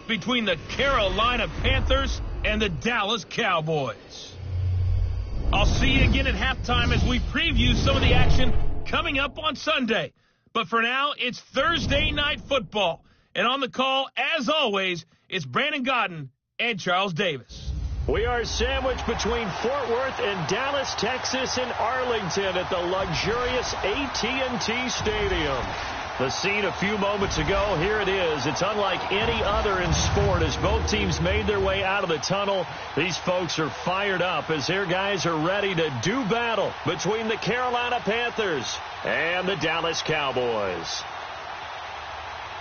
between the Carolina Panthers and the Dallas Cowboys. I'll see you again at halftime as we preview some of the action coming up on Sunday. But for now, it's Thursday Night Football. And on the call, as always, it's Brandon Godden and Charles Davis. We are sandwiched between Fort Worth and Dallas, Texas, and Arlington at the luxurious AT&T Stadium. The scene a few moments ago, here it is. It's unlike any other in sport as both teams made their way out of the tunnel. These folks are fired up as their guys are ready to do battle between the Carolina Panthers and the Dallas Cowboys.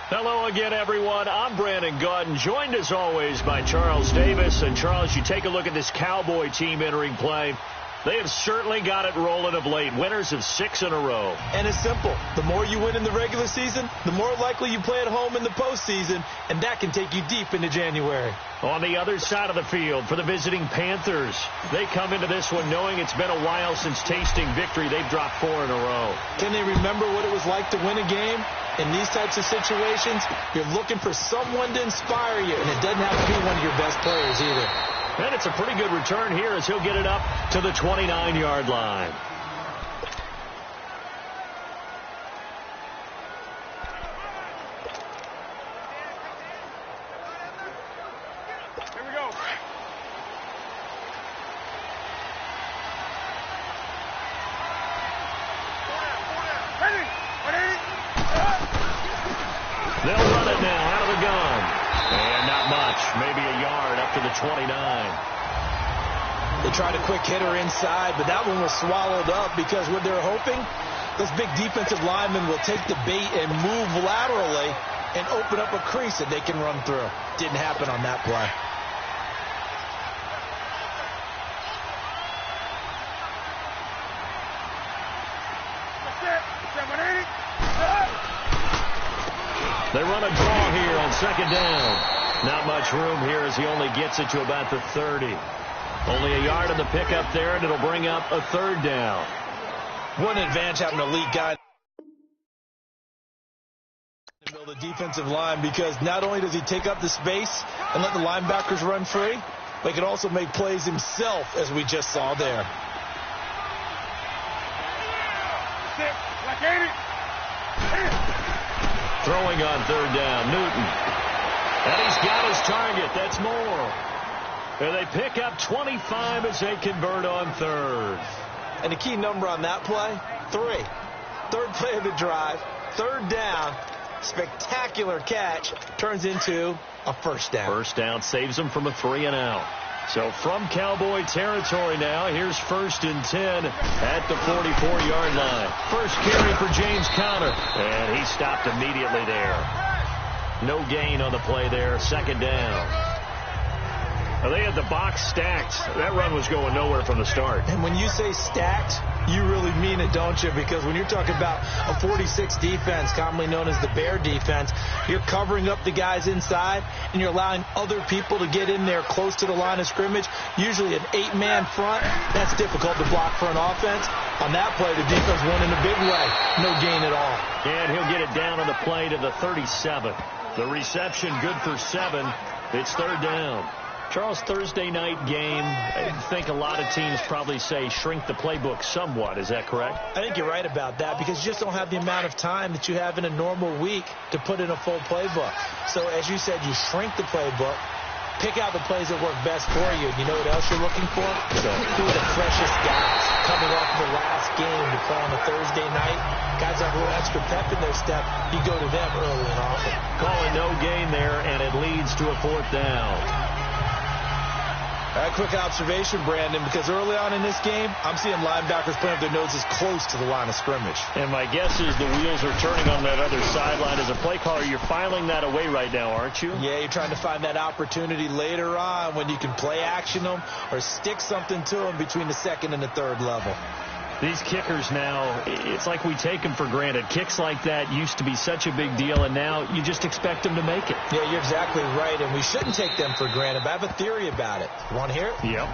Hello again, everyone. I'm Brandon Godden, joined as always by Charles Davis. And Charles, you take a look at this Cowboy team entering play. They have certainly got it rolling of late. Winners of 6 in a row. And it's simple. The more you win in the regular season, the more likely you play at home in the postseason, and that can take you deep into January. On the other side of the field for the visiting Panthers, they come into this one knowing it's been a while since tasting victory. They've dropped 4 in a row. Can they remember what it was like to win a game? In these types of situations, you're looking for someone to inspire you, and it doesn't have to be one of your best players either. And it's a pretty good return here as he'll get it up to the 29-yard line. Here we go. They'll run it now out of the gun. And not much, maybe a yard up to the 29. They tried a quick hitter inside, but that one was swallowed up because what they're hoping, those big defensive linemen will take the bait and move laterally and open up a crease that they can run through. Didn't happen on that play. They run a draw here on second down. Not much room here as he only gets it to about the 30. Only a yard on the pickup there, and it'll bring up a third down. What an advantage having a lead guy in the middle of the defensive line, because not only does he take up the space and let the linebackers run free, but he can also make plays himself, as we just saw there. Throwing on third down, Newton. And he's got his target. That's more. And they pick up 25 as they convert on third. And the key number on that play, 3. Third play of the drive, third down, spectacular catch, turns into a first down. First down saves them from a 3-and-out. So from Cowboy territory now, here's 1st and 10 at the 44-yard line. First carry for James Conner, and he stopped immediately there. No gain on the play there, second down. Well, they had the box stacked. That run was going nowhere from the start. And when you say stacked, you really mean it, don't you? Because when you're talking about a 46 defense, commonly known as the Bear defense, you're covering up the guys inside, and you're allowing other people to get in there close to the line of scrimmage. Usually an 8-man front, that's difficult to block for an offense. On that play, the defense won in a big way. No gain at all. And he'll get it down on the play to the 37. The reception good for 7. It's third down. Charles, Thursday night game, I think a lot of teams probably say shrink the playbook somewhat. Is that correct? I think you're right about that, because you just don't have the amount of time that you have in a normal week to put in a full playbook. So as you said, you shrink the playbook, pick out the plays that work best for you. You know what else you're looking for? Who are the freshest guys coming off the last game to play on a Thursday night? Guys have a little extra pep in their step. You go to them early and often. Calling no gain there, and it leads to a 4th down. A quick observation, Brandon, because early on in this game, I'm seeing linebackers putting their noses close to the line of scrimmage. And my guess is the wheels are turning on that other sideline. As a play caller, you're filing that away right now, aren't you? Yeah, you're trying to find that opportunity later on when you can play action them or stick something to them between the 2nd and the 3rd level. These kickers now, it's like we take them for granted. Kicks like that used to be such a big deal, and now you just expect them to make it. Yeah, you're exactly right, and we shouldn't take them for granted, but I have a theory about it. You want to hear it? Yep.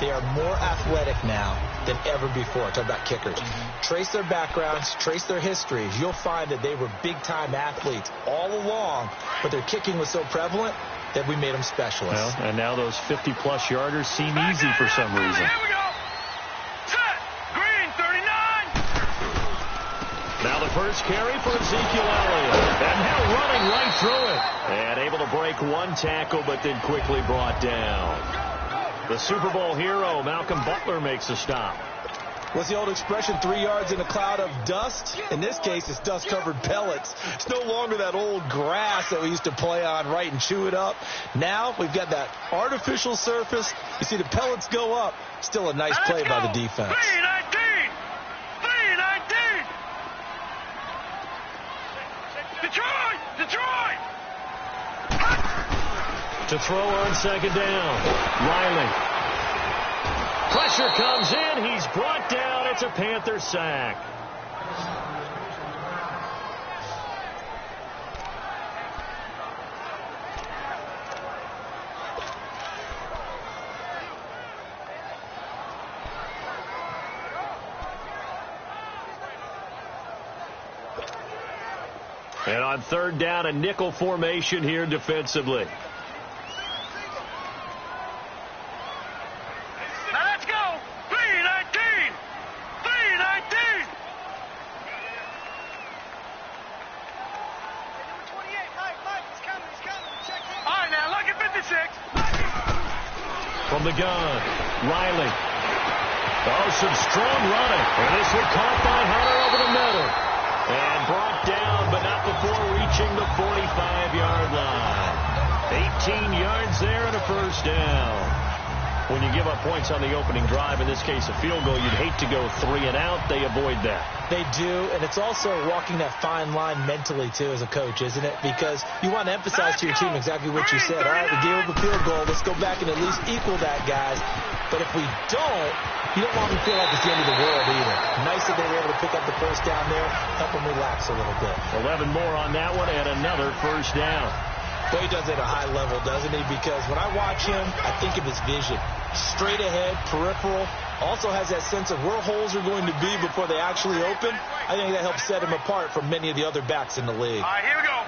They are more athletic now than ever before. Talk about kickers. Trace their backgrounds, trace their histories. You'll find that they were big-time athletes all along, but their kicking was so prevalent that we made them specialists. Well, and now those 50-plus yarders seem easy for some reason. Here we go. Set. Green, 39. Now the first carry for Ezekiel Elliott. And now running right through it. And able to break one tackle, but then quickly brought down. The Super Bowl hero, Malcolm Butler, makes a stop. What's the old expression, 3 yards in a cloud of dust? In this case, it's dust-covered pellets. It's no longer that old grass that we used to play on, right, and chew it up. Now we've got that artificial surface. You see the pellets go up. Still a nice play by the defense. 319. 319. Detroit! Detroit! To throw on second down. Riley. Pressure comes in. He's brought down. It's a Panther sack. And on third down, a nickel formation here defensively. Now let's go. 319. 319. 28. Mike, he's coming. Check in. All right, now look at 56. From the gun, Riley. Oh, some strong running. And this one caught by Hunter over the middle. And brought down, but not before reaching the 45-yard line. 18 yards there and a first down. When you give up points on the opening drive, in this case a field goal, you'd hate to go 3 and out. They avoid that. They do, and it's also walking that fine line mentally, too, as a coach, isn't it? Because you want to emphasize to your team exactly what you said. All right, we gave up a field goal. Let's go back and at least equal that, guys. But if we don't, you don't want them to feel like it's the end of the world either. Nice that they were able to pick up the first down there, help them relax a little bit. 11 more on that one and another first down. Boy, he does it at a high level, doesn't he? Because when I watch him, I think of his vision. Straight ahead, peripheral. Also has that sense of where holes are going to be before they actually open. I think that helps set him apart from many of the other backs in the league. All right, here we go.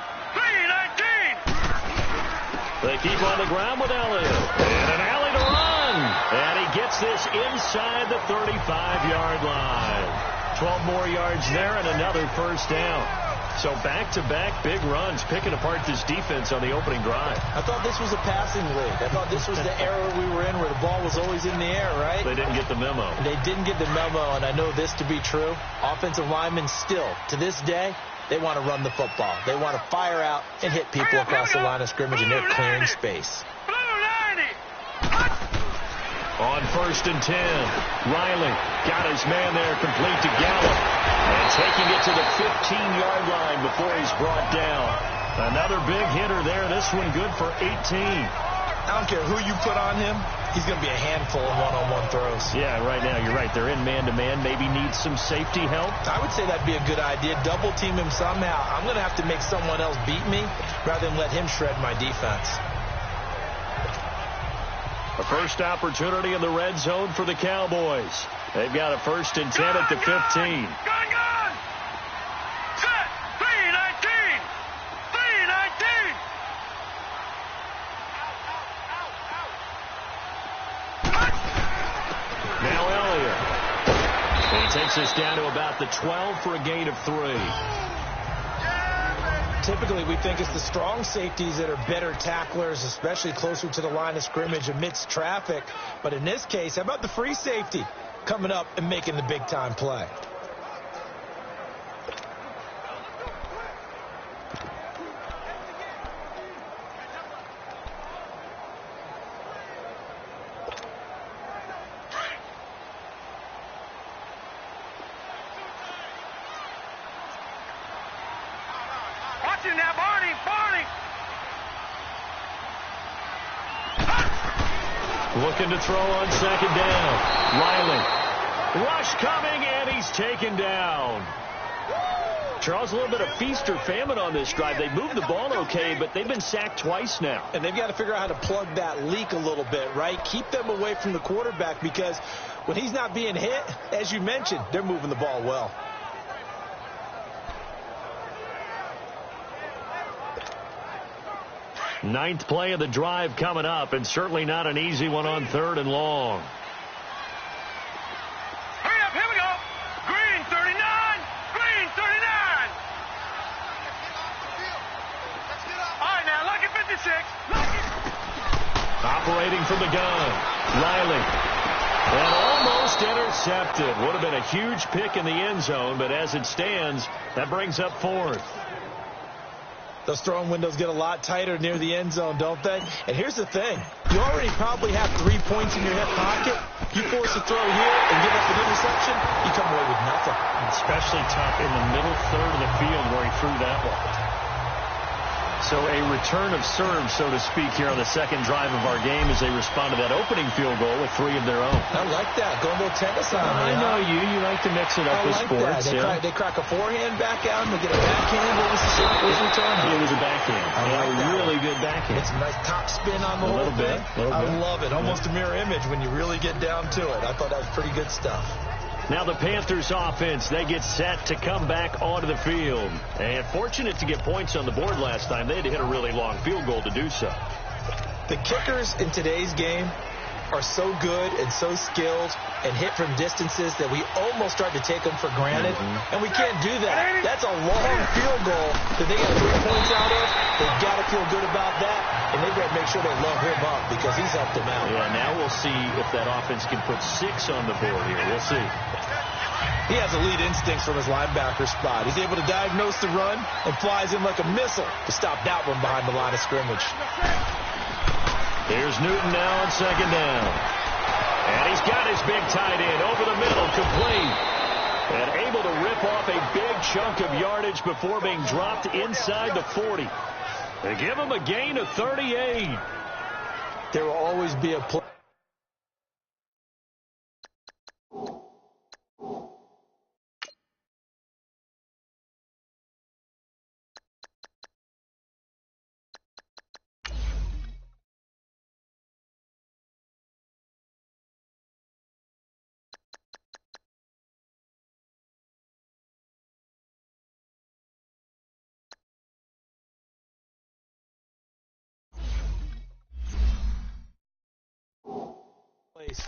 319. They keep on the ground with Elliott. And an alley to run. And he gets this inside the 35-yard line. 12 more yards there and another first down. So back-to-back big runs, picking apart this defense on the opening drive. I thought this was a passing league. I thought this was the era we were in where the ball was always in the air, right? They didn't get the memo. They didn't get the memo, and I know this to be true. Offensive linemen still, to this day, they want to run the football. They want to fire out and hit people across the line of scrimmage, and they're clearing space. On first and 10, Riley got his man there, complete to Gallup. And taking it to the 15-yard line before he's brought down. Another big hitter there. This one good for 18. I don't care who you put on him. He's going to be a handful of one-on-one throws. Yeah, right now you're right. They're in man-to-man. Maybe needs some safety help. I would say that'd be a good idea. Double team him somehow. I'm going to have to make someone else beat me rather than let him shred my defense. A first opportunity in the red zone for the Cowboys. They've got a first and 10 at the 15. Gun! Set! 319! 319! Now Elliott. He takes us down to about the 12 for a gain of 3. Typically, we think it's the strong safeties that are better tacklers, especially closer to the line of scrimmage amidst traffic. But in this case, how about the free safety coming up and making the big-time play? Now, Barney! Looking to throw on second down. Riley. Rush coming, and he's taken down. Charles, a little bit of feast or famine on this drive. They moved the ball okay, but they've been sacked twice now. And they've got to figure out how to plug that leak a little bit, right? Keep them away from the quarterback because when he's not being hit, as you mentioned, they're moving the ball well. Ninth play of the drive coming up, and certainly not an easy one on 3rd and long. Hurry up, here we go. Green 39. Green 39. All right, now, lucky 56. Lucky. Operating from the gun, Riley. And almost intercepted. Would have been a huge pick in the end zone, but as it stands, that brings up 4th. Those throwing windows get a lot tighter near the end zone, don't they? And here's the thing. You already probably have 3 points in your hip pocket. You force a throw here and give up an interception, you come away with nothing. Especially tough in the middle third of the field where he threw that one. So a return of serve, so to speak, here on the second drive of our game as they respond to that opening field goal with 3 of their own. I like that. Go a little tennis on me. I know you. You like to mix it up with sports. They crack a forehand back out and they get a backhand. What was the shot? What was the return? It was a backhand. A really good backhand. It's a nice top spin on the whole thing. I love it. Almost a mirror image when you really get down to it. I thought that was pretty good stuff. Now the Panthers offense, they get set to come back onto the field. And fortunate to get points on the board last time. They had to hit a really long field goal to do so. The kickers in today's game are so good and so skilled and hit from distances that we almost start to take them for granted. And we can't do that. That's a long field goal that they got 3 points out of. They've got to feel good about that. And they've got to make sure they love him up because he's helped them out. Yeah, now we'll see if that offense can put 6 on the board here. We'll see. He has elite instincts from his linebacker spot. He's able to diagnose the run and flies in like a missile to stop that one behind the line of scrimmage. Here's Newton now on second down. And he's got his big tight end over the middle, complete. And able to rip off a big chunk of yardage before being dropped inside the 40. They give him a gain of 38. There will always be a play.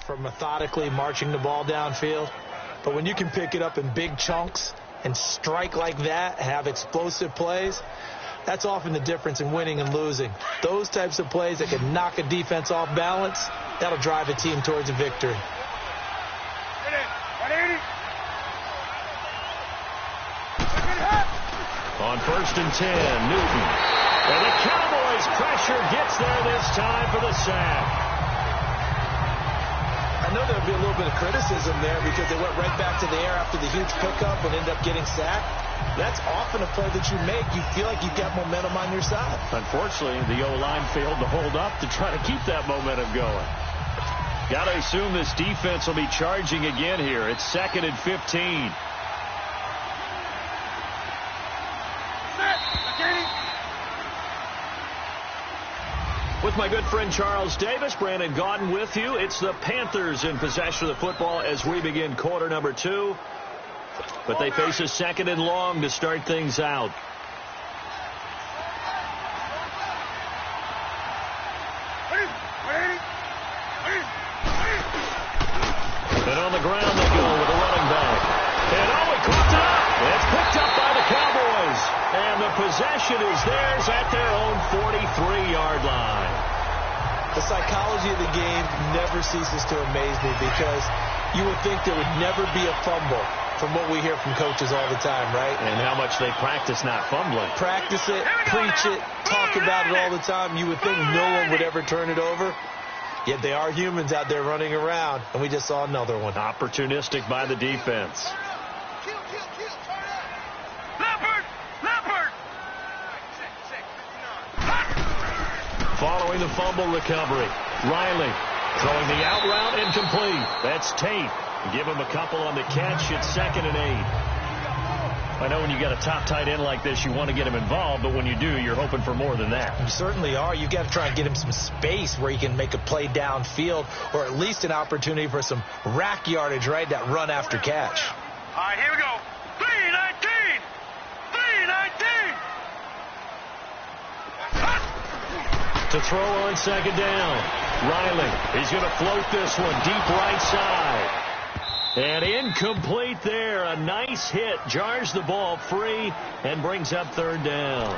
For methodically marching the ball downfield. But when you can pick it up in big chunks and strike like that, have explosive plays, that's often the difference in winning and losing. Those types of plays that can knock a defense off balance, that'll drive a team towards a victory. On 1st and 10, Newton. And the Cowboys pressure gets there this time for the sack. I know there'll be a little bit of criticism there because they went right back to the air after the huge pickup and ended up getting sacked. That's often a play that you make. You feel like you've got momentum on your side. Unfortunately, the O-line failed to hold up to try to keep that momentum going. Got to assume this defense will be charging again here. It's 2nd and 15. With my good friend Charles Davis, Brandon Gaudin with you. It's the Panthers in possession of the football as we begin quarter number 2. But they face a 2nd and long to start things out. And on the ground they go with a running back. And he caught it up. It's picked up by the Cowboys. And the possession is theirs at their own 43-yard line. The psychology of the game never ceases to amaze me because you would think there would never be a fumble from what we hear from coaches all the time, right? And how much they practice not fumbling. Practice it, preach it, talk about it all the time. You would think no one would ever turn it over. Yet they are humans out there running around, and we just saw another one. Opportunistic by the defense. Following the fumble recovery, Riley throwing the out route incomplete. That's Tate. Give him a couple on the catch. It's 2nd and 8. I know when you got a top tight end like this, you want to get him involved, but when you do, you're hoping for more than that. You certainly are. You've got to try and get him some space where he can make a play downfield, or at least an opportunity for some rack yardage, right? That run after catch. All right, here we go. 319! 319! To throw on second down. Riley, he's going to float this one deep right side. And incomplete there. A nice hit. Jars the ball free and brings up third down.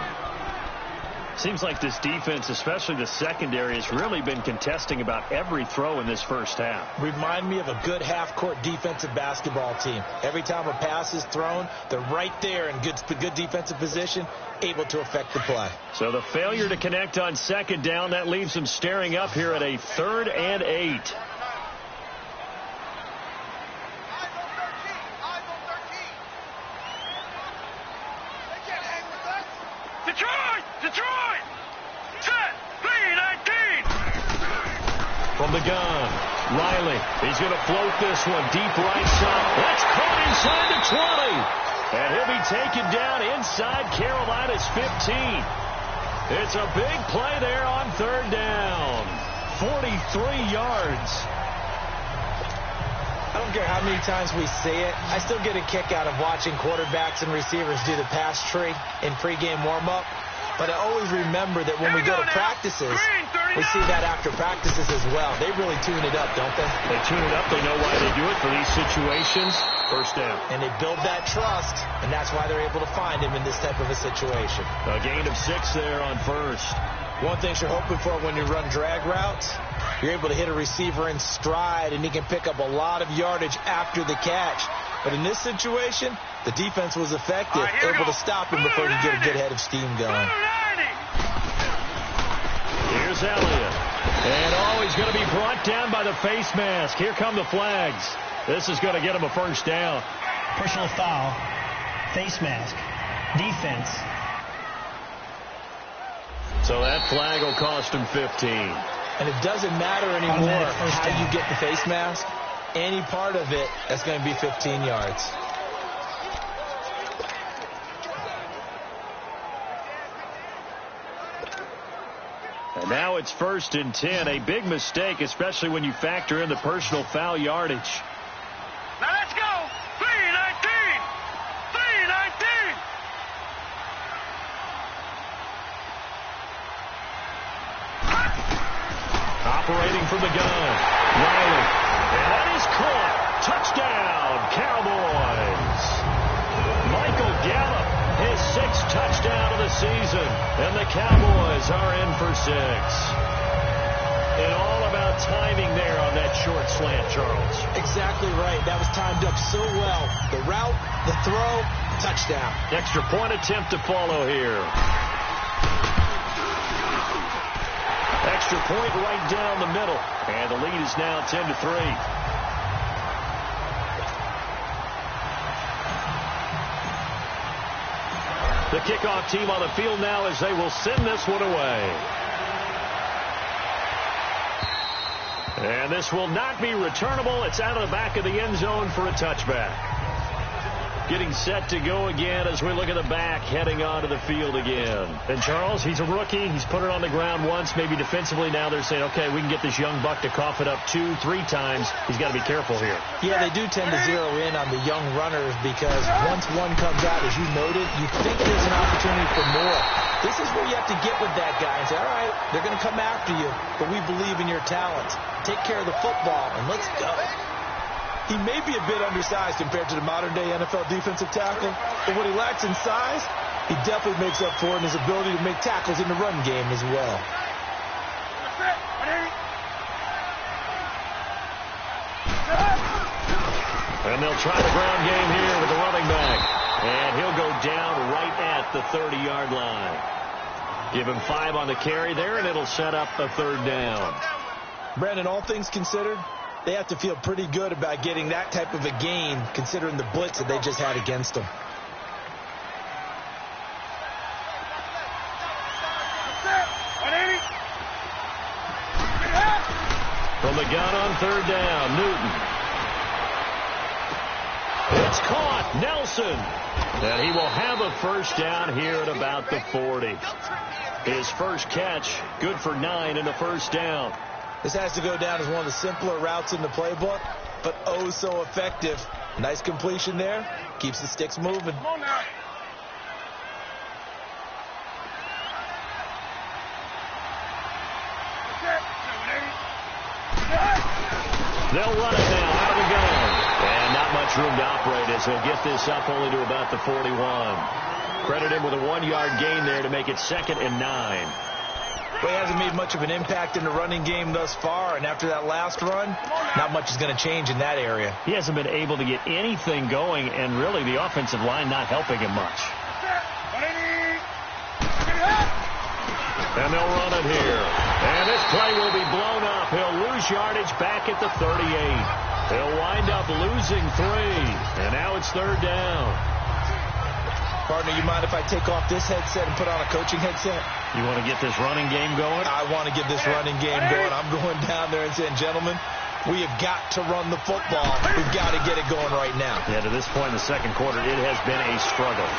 Seems like this defense, especially the secondary, has really been contesting about every throw in this first half. Remind me of a good half-court defensive basketball team. Every time a pass is thrown, they're right there in good defensive position, able to affect the play. So the failure to connect on second down, that leaves them staring up here at a 3rd and 8. Detroit! Set! 319! From the gun, Riley, he's going to float this one deep right side. That's caught inside the 20. And he'll be taken down inside Carolina's 15. It's a big play there on third down. 43 yards. I don't care how many times we see it. I still get a kick out of watching quarterbacks and receivers do the pass tree in pregame warm-up. But I always remember that when we go to practices, we see that after practices as well. They really tune it up, don't they? They tune it up. They know why they do it for these situations. First down. And they build that trust, and that's why they're able to find him in this type of a situation. A gain of 6 there on first. One thing you're hoping for when you run drag routes, you're able to hit a receiver in stride, and he can pick up a lot of yardage after the catch. But in this situation, the defense was effective, able to stop him before he could get a good head of steam going. Here's Elliott. And he's going to be brought down by the face mask. Here come the flags. This is going to get him a first down. Personal foul, face mask, defense. So that flag will cost him 15. And it doesn't matter anymore how you get the face mask. Any part of it, that's going to be 15 yards. And now it's 1st and 10. A big mistake, especially when you factor in the personal foul yardage. Now let's go. 319. 319. Operating from the gun. Riley. And that is caught. Touchdown, Cowboys. Michael Gallup, his 6th touchdown of the season. And the Cowboys are in for 6. And all about timing there on that short slant, Charles. Exactly right. That was timed up so well. The route, the throw, touchdown. Extra point attempt to follow here. Extra point right down the middle. And the lead is now 10-3. The kickoff team on the field now as they will send this one away. And this will not be returnable. It's out of the back of the end zone for a touchback. Getting set to go again as we look at the back, heading onto the field again. And Charles, he's a rookie. He's put it on the ground once, maybe defensively. Now they're saying, okay, we can get this young buck to cough it up 2-3 times. He's got to be careful here. Yeah, they do tend to zero in on the young runners because once one comes out, as you noted, you think there's an opportunity for more. This is where you have to get with that guy and say, all right, they're going to come after you, but we believe in your talents. Take care of the football, and let's go. He may be a bit undersized compared to the modern-day NFL defensive tackle, but what he lacks in size, he definitely makes up for in his ability to make tackles in the run game as well. And they'll try the ground game here with the running back. And he'll go down right at the 30-yard line. Give him 5 on the carry there, and it'll set up a 3rd down. Brandon, all things considered, they have to feel pretty good about getting that type of a gain, considering the blitz that they just had against them. From the gun on 3rd down, Newton. It's caught. Nelson. And he will have a first down here at about the 40. His first catch, good for 9 and a first down. This has to go down as one of the simpler routes in the playbook, but oh so effective. Nice completion there. Keeps the sticks moving. Come on now. They'll run it now out of the gun. And not much room to operate as he'll get this up only to about the 41. Credit him with a 1-yard gain there to make it 2nd and 9. Well, he hasn't made much of an impact in the running game thus far, and after that last run, not much is going to change in that area. He hasn't been able to get anything going, and really the offensive line not helping him much. And they'll run it here. And this play will be blown up. He'll lose yardage back at the 38. He'll wind up losing 3. And now it's 3rd down. Partner, you mind if I take off this headset and put on a coaching headset? You want to get this running game going? I want to get this running game going. I'm going down there and saying, gentlemen, we have got to run the football. We've got to get it going right now. Yeah, to this point in the second quarter, it has been a struggle.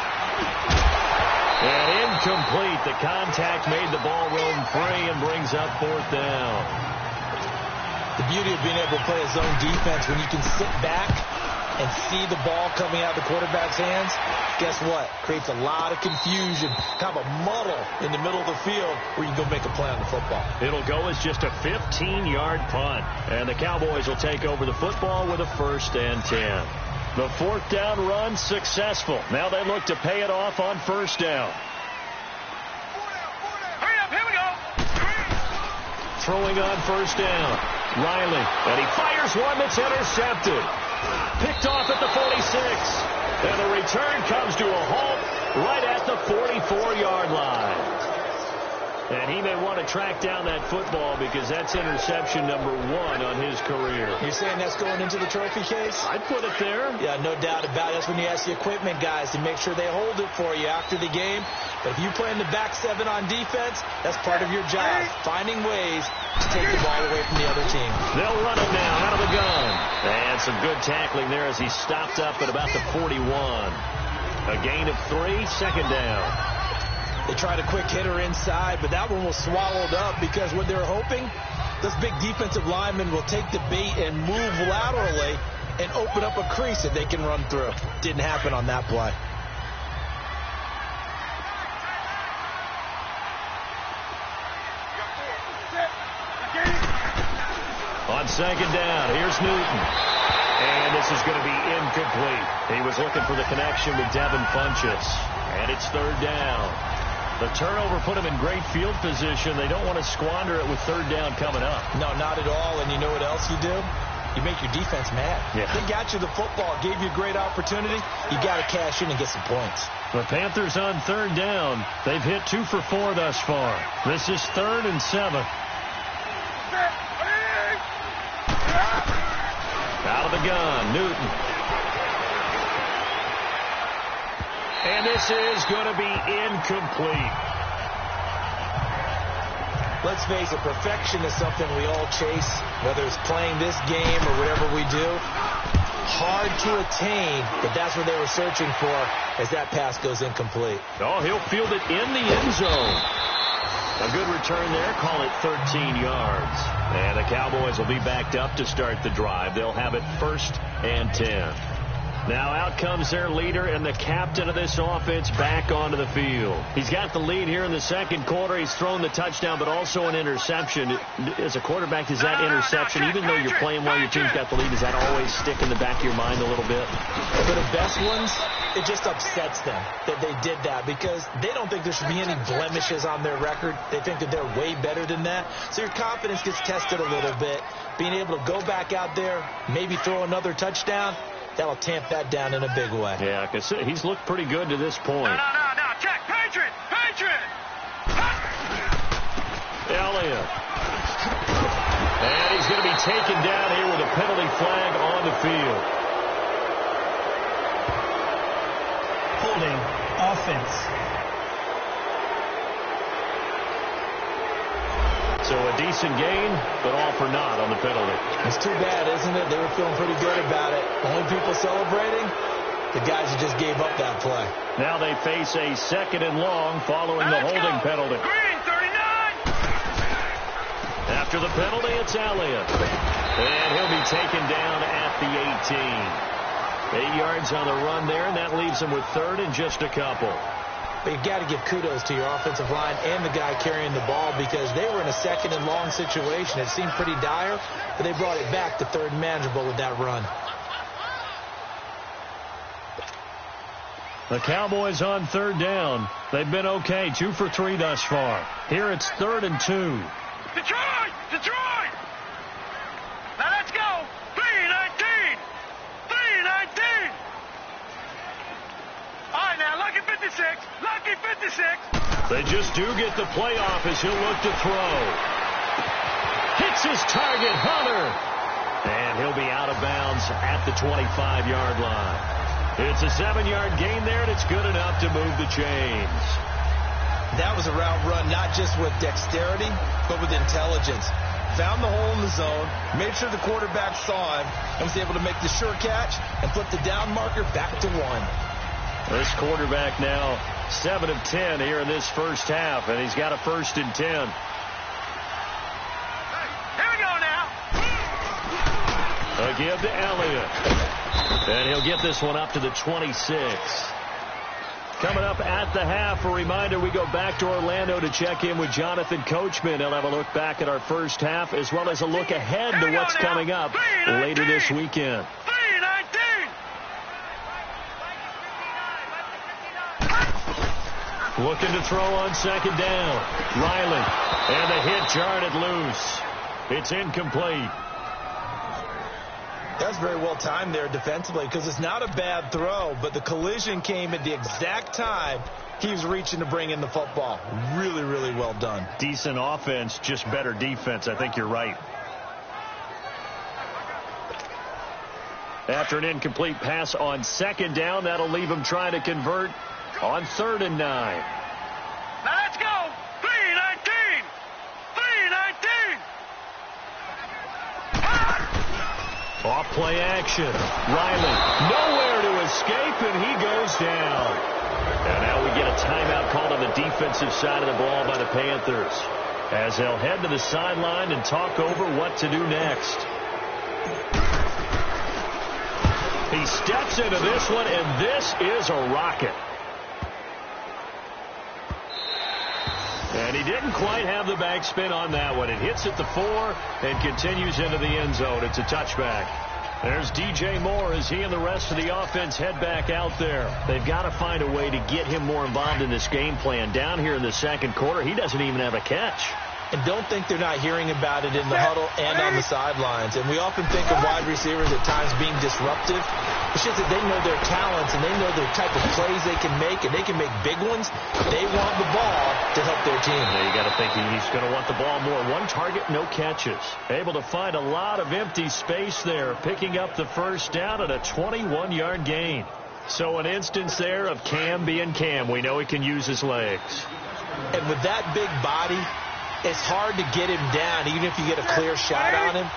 And incomplete. The contact made the ball roam free and brings up 4th down. The beauty of being able to play a zone defense when you can sit back and see the ball coming out of the quarterback's hands, guess what? Creates a lot of confusion, kind of a muddle in the middle of the field where you can go make a play on the football. It'll go as just a 15-yard punt. And the Cowboys will take over the football with a 1st and 10. The 4th down run successful. Now they look to pay it off on 1st down. Hurry up, here we go. Throwing on 1st down. Riley. And he fires one that's intercepted. Picked off at the 46. And the return comes to a halt right at the 44-yard line. And he may want to track down that football because that's interception number 1 on his career. You're saying that's going into the trophy case? I'd put it there. Yeah, no doubt about it. That's when you ask the equipment guys to make sure they hold it for you after the game. But if you play in the back 7 on defense, that's part of your job, finding ways to take the ball away from the other team. They'll run it now out of the gun. And some good tackling there as he stopped up at about the 41. A gain of 3, 2nd down. They tried a quick hitter inside, but that one was swallowed up because what they were hoping, those big defensive linemen will take the bait and move laterally and open up a crease that they can run through. Didn't happen on that play. On 2nd down, here's Newton. And this is going to be incomplete. He was looking for the connection with Devin Funchess. And it's 3rd down. The turnover put him in great field position. They don't want to squander it with 3rd down coming up. No, not at all. And you know what else you do? You make your defense mad. Yeah. They got you the football, gave you a great opportunity. You got to cash in and get some points. The Panthers on 3rd down. They've hit 2 for 4 thus far. This is 3rd and 7. Out of the gun, Newton. And this is going to be incomplete. Let's face it, perfection is something we all chase, whether it's playing this game or whatever we do. Hard to attain, but that's what they were searching for as that pass goes incomplete. Oh, he'll field it in the end zone. A good return there, call it 13 yards. And the Cowboys will be backed up to start the drive. They'll have it 1st and 10. Now out comes their leader and the captain of this offense back onto the field. He's got the lead here in the second quarter. He's thrown the touchdown, but also an interception. As a quarterback, is that interception, even though you're playing while your team's got the lead, does that always stick in the back of your mind a little bit? For the best ones, it just upsets them that they did that because they don't think there should be any blemishes on their record. They think that they're way better than that. So your confidence gets tested a little bit. Being able to go back out there, maybe throw another touchdown, that'll tamp that down in a big way. Yeah, because he's looked pretty good to this point. No, check, Patriot! Elliott. And he's going to be taken down here with a penalty flag on the field. Holding, offense. So a decent gain, but all for naught on the penalty. It's too bad, isn't it? They were feeling pretty good about it. Only people celebrating, the guys who just gave up that play. Now they face a 2nd and long following the holding penalty. Green 39. After the penalty, it's Elliott. And he'll be taken down at the 18. 8 yards on the run there, and that leaves him with 3rd and just a couple. But you've got to give kudos to your offensive line and the guy carrying the ball because they were in a 2nd and long situation. It seemed pretty dire, but they brought it back to 3rd and manageable with that run. The Cowboys on 3rd down. They've been okay, 2 for 3 thus far. Here it's 3rd and 2. Detroit! Detroit! Now let's go! 3-19! 3-19! All right, now, lucky 56. Lucky 56. They just do get the playoff as he'll look to throw. Hits his target, Hunter. And he'll be out of bounds at the 25-yard line. It's a 7-yard gain there, and it's good enough to move the chains. That was a route run not just with dexterity, but with intelligence. Found the hole in the zone, made sure the quarterback saw him, and was able to make the sure catch and flip the down marker back to 1. This quarterback now 7 of 10 here in this first half, and he's got a 1st and 10. Here we go now. A give to Elliott. And he'll get this one up to the 26. Coming up at the half, a reminder, we go back to Orlando to check in with Jonathan Coachman. He'll have a look back at our first half as well as a look ahead to what's coming up later this weekend. 3-19. Looking to throw on 2nd down. Riley. And the hit jarred it loose. It's incomplete. That's very well timed there defensively because it's not a bad throw, but the collision came at the exact time he was reaching to bring in the football. Really, really well done. Decent offense, just better defense. I think you're right. After an incomplete pass on 2nd down, that'll leave him trying to convert on 3rd and 9. Now let's go. 3-19. 3-19. Off play action. Riley nowhere to escape, and he goes down. And now we get a timeout called on the defensive side of the ball by the Panthers as they'll head to the sideline and talk over what to do next. He steps into this one, and this is a rocket. And he didn't quite have the backspin on that one. It hits at the 4 and continues into the end zone. It's a touchback. There's DJ Moore as he and the rest of the offense head back out there. They've got to find a way to get him more involved in this game plan. Down here in the 2nd quarter, he doesn't even have a catch. And don't think they're not hearing about it in the huddle and on the sidelines. And we often think of wide receivers at times being disruptive. It's just that they know their talents and they know the type of plays they can make, and they can make big ones. They want the ball to help their team. Now you got to think he's going to want the ball more. 1 target, no catches. Able to find a lot of empty space there, picking up the 1st down at a 21-yard gain. So an instance there of Cam being Cam. We know he can use his legs. And with that big body, it's hard to get him down, even if you get a clear shot on him.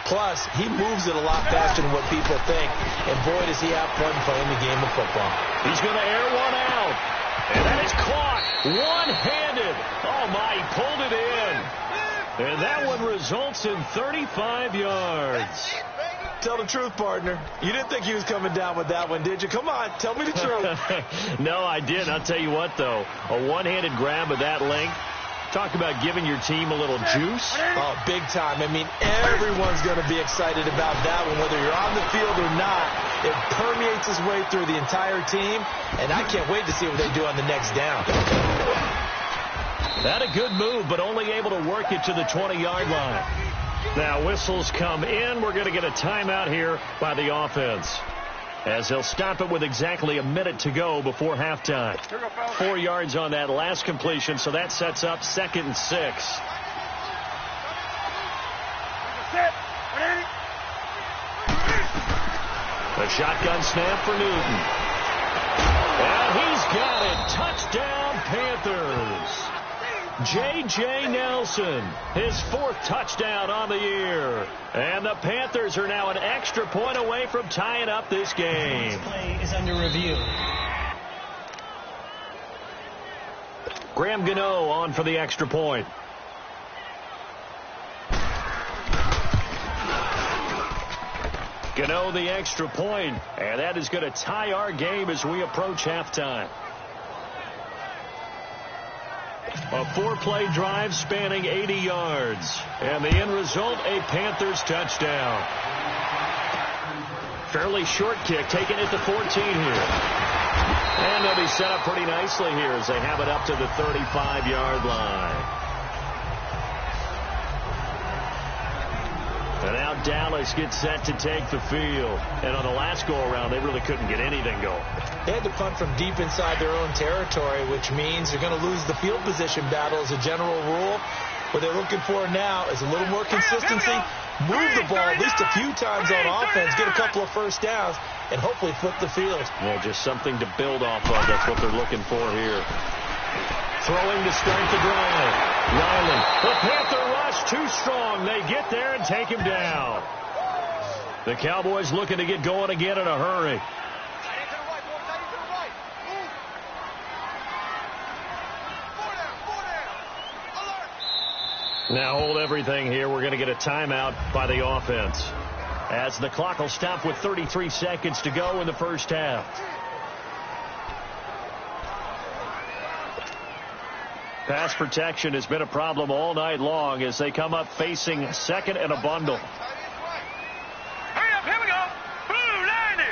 Plus, he moves it a lot faster than what people think. And boy, does he have fun playing the game of football. He's going to air one out. And that is caught one-handed. Oh, my, he pulled it in. And that one results in 35 yards. Tell the truth, partner. You didn't think he was coming down with that one, did you? Come on, tell me the truth. No, I didn't. I'll tell you what, though. A one-handed grab of that length. Talk about giving your team a little juice. Oh, big time. I mean, everyone's going to be excited about that one, whether you're on the field or not. It permeates its way through the entire team, and I can't wait to see what they do on the next down. That a good move, but only able to work it to the 20-yard line. Now, whistles come in. We're going to get a timeout here by the offense, as they'll stop it with exactly a minute to go before halftime. 4 yards on that last completion, so that sets up 2nd and 6. A shotgun snap for Newton. And he's got it. Touchdown, Panthers. J.J. Nelson, his 4th touchdown on the year. And the Panthers are now an extra point away from tying up this game. This play is under review. Graham Gano on for the extra point. Gano the extra point, and that is going to tie our game as we approach halftime. A 4-play drive spanning 80 yards. And the end result, a Panthers touchdown. Fairly short kick, taken at the 14 here. And they'll be set up pretty nicely here as they have it up to the 35-yard line. And now Dallas gets set to take the field. And on the last go-around, they really couldn't get anything going. They had to punt from deep inside their own territory, which means they're going to lose the field position battle as a general rule. What they're looking for now is a little more consistency, move the ball at least a few times on offense, get a couple of first downs, and hopefully flip the field. Yeah, just something to build off of. That's what they're looking for here. Throwing to start the drive. Riley. The Panther rush too strong. They get there and take him down. The Cowboys looking to get going again in a hurry. Now hold everything here. We're going to get a timeout by the offense, as the clock will stop with 33 seconds to go in the first half. Pass protection has been a problem all night long as they come up facing second and a bundle. Hurry up, here we go. Blue 90.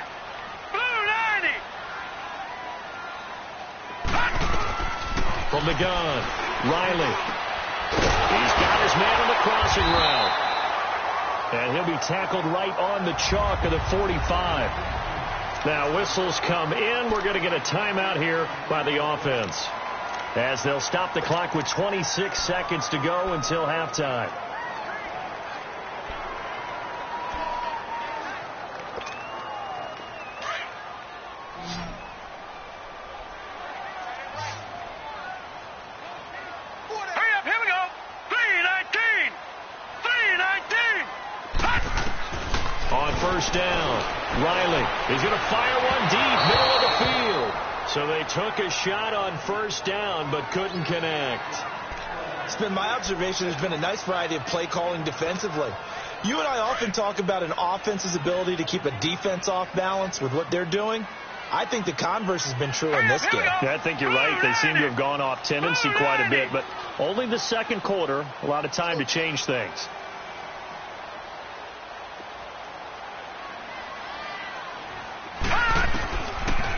Blue 90. From the gun, Riley. He's got his man on the crossing route. And he'll be tackled right on the chalk of the 45. Now whistles come in. We're going to get a timeout here by the offense, as they'll stop the clock with 26 seconds to go until halftime. Hurry up, here we go. 319. 319. On first down, Riley is going to fire one deep, middle of the field. So they took a shot on first down, but couldn't connect. It's been my observation. There's been a nice variety of play calling defensively. You and I often talk about an offense's ability to keep a defense off balance with what they're doing. I think the converse has been true in this game. Yeah, I think you're right. They seem to have gone off tendency quite a bit, but only the second quarter, a lot of time to change things.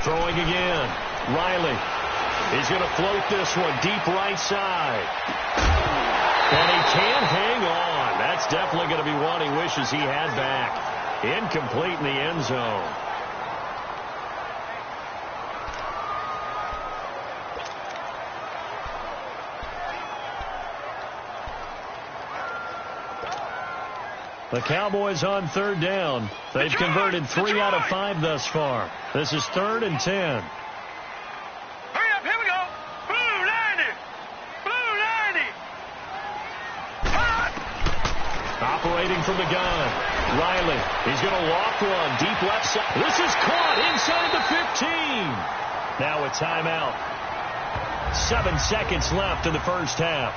Throwing again. Riley. He's going to float this one deep right side. And he can't hang on. That's definitely going to be one he wishes he had back. Incomplete in the end zone. The Cowboys on third down. They've converted 3 out of 5 thus far. This is 3rd and 10. Hurry up, here we go. Blue 90. Blue 90. Operating from the gun. Riley. He's going to lock one deep left side. This is caught inside the 15. Now a timeout. 7 seconds left in the first half.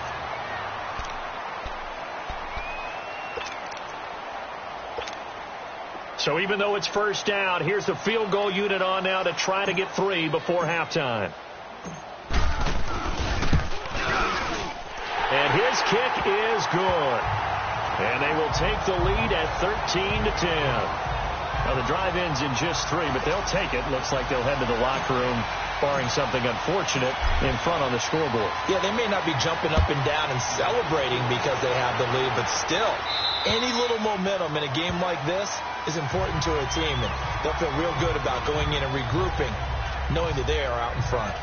So even though it's first down, here's the field goal unit on now to try to get 3 before halftime. And his kick is good. And they will take the lead at 13-10. Now the drive ends in just 3, but they'll take it. Looks like they'll head to the locker room, barring something unfortunate, in front on the scoreboard. Yeah, they may not be jumping up and down and celebrating because they have the lead, but still, any little momentum in a game like this is important to a team, and they'll feel real good about going in and regrouping, knowing that they are out in front.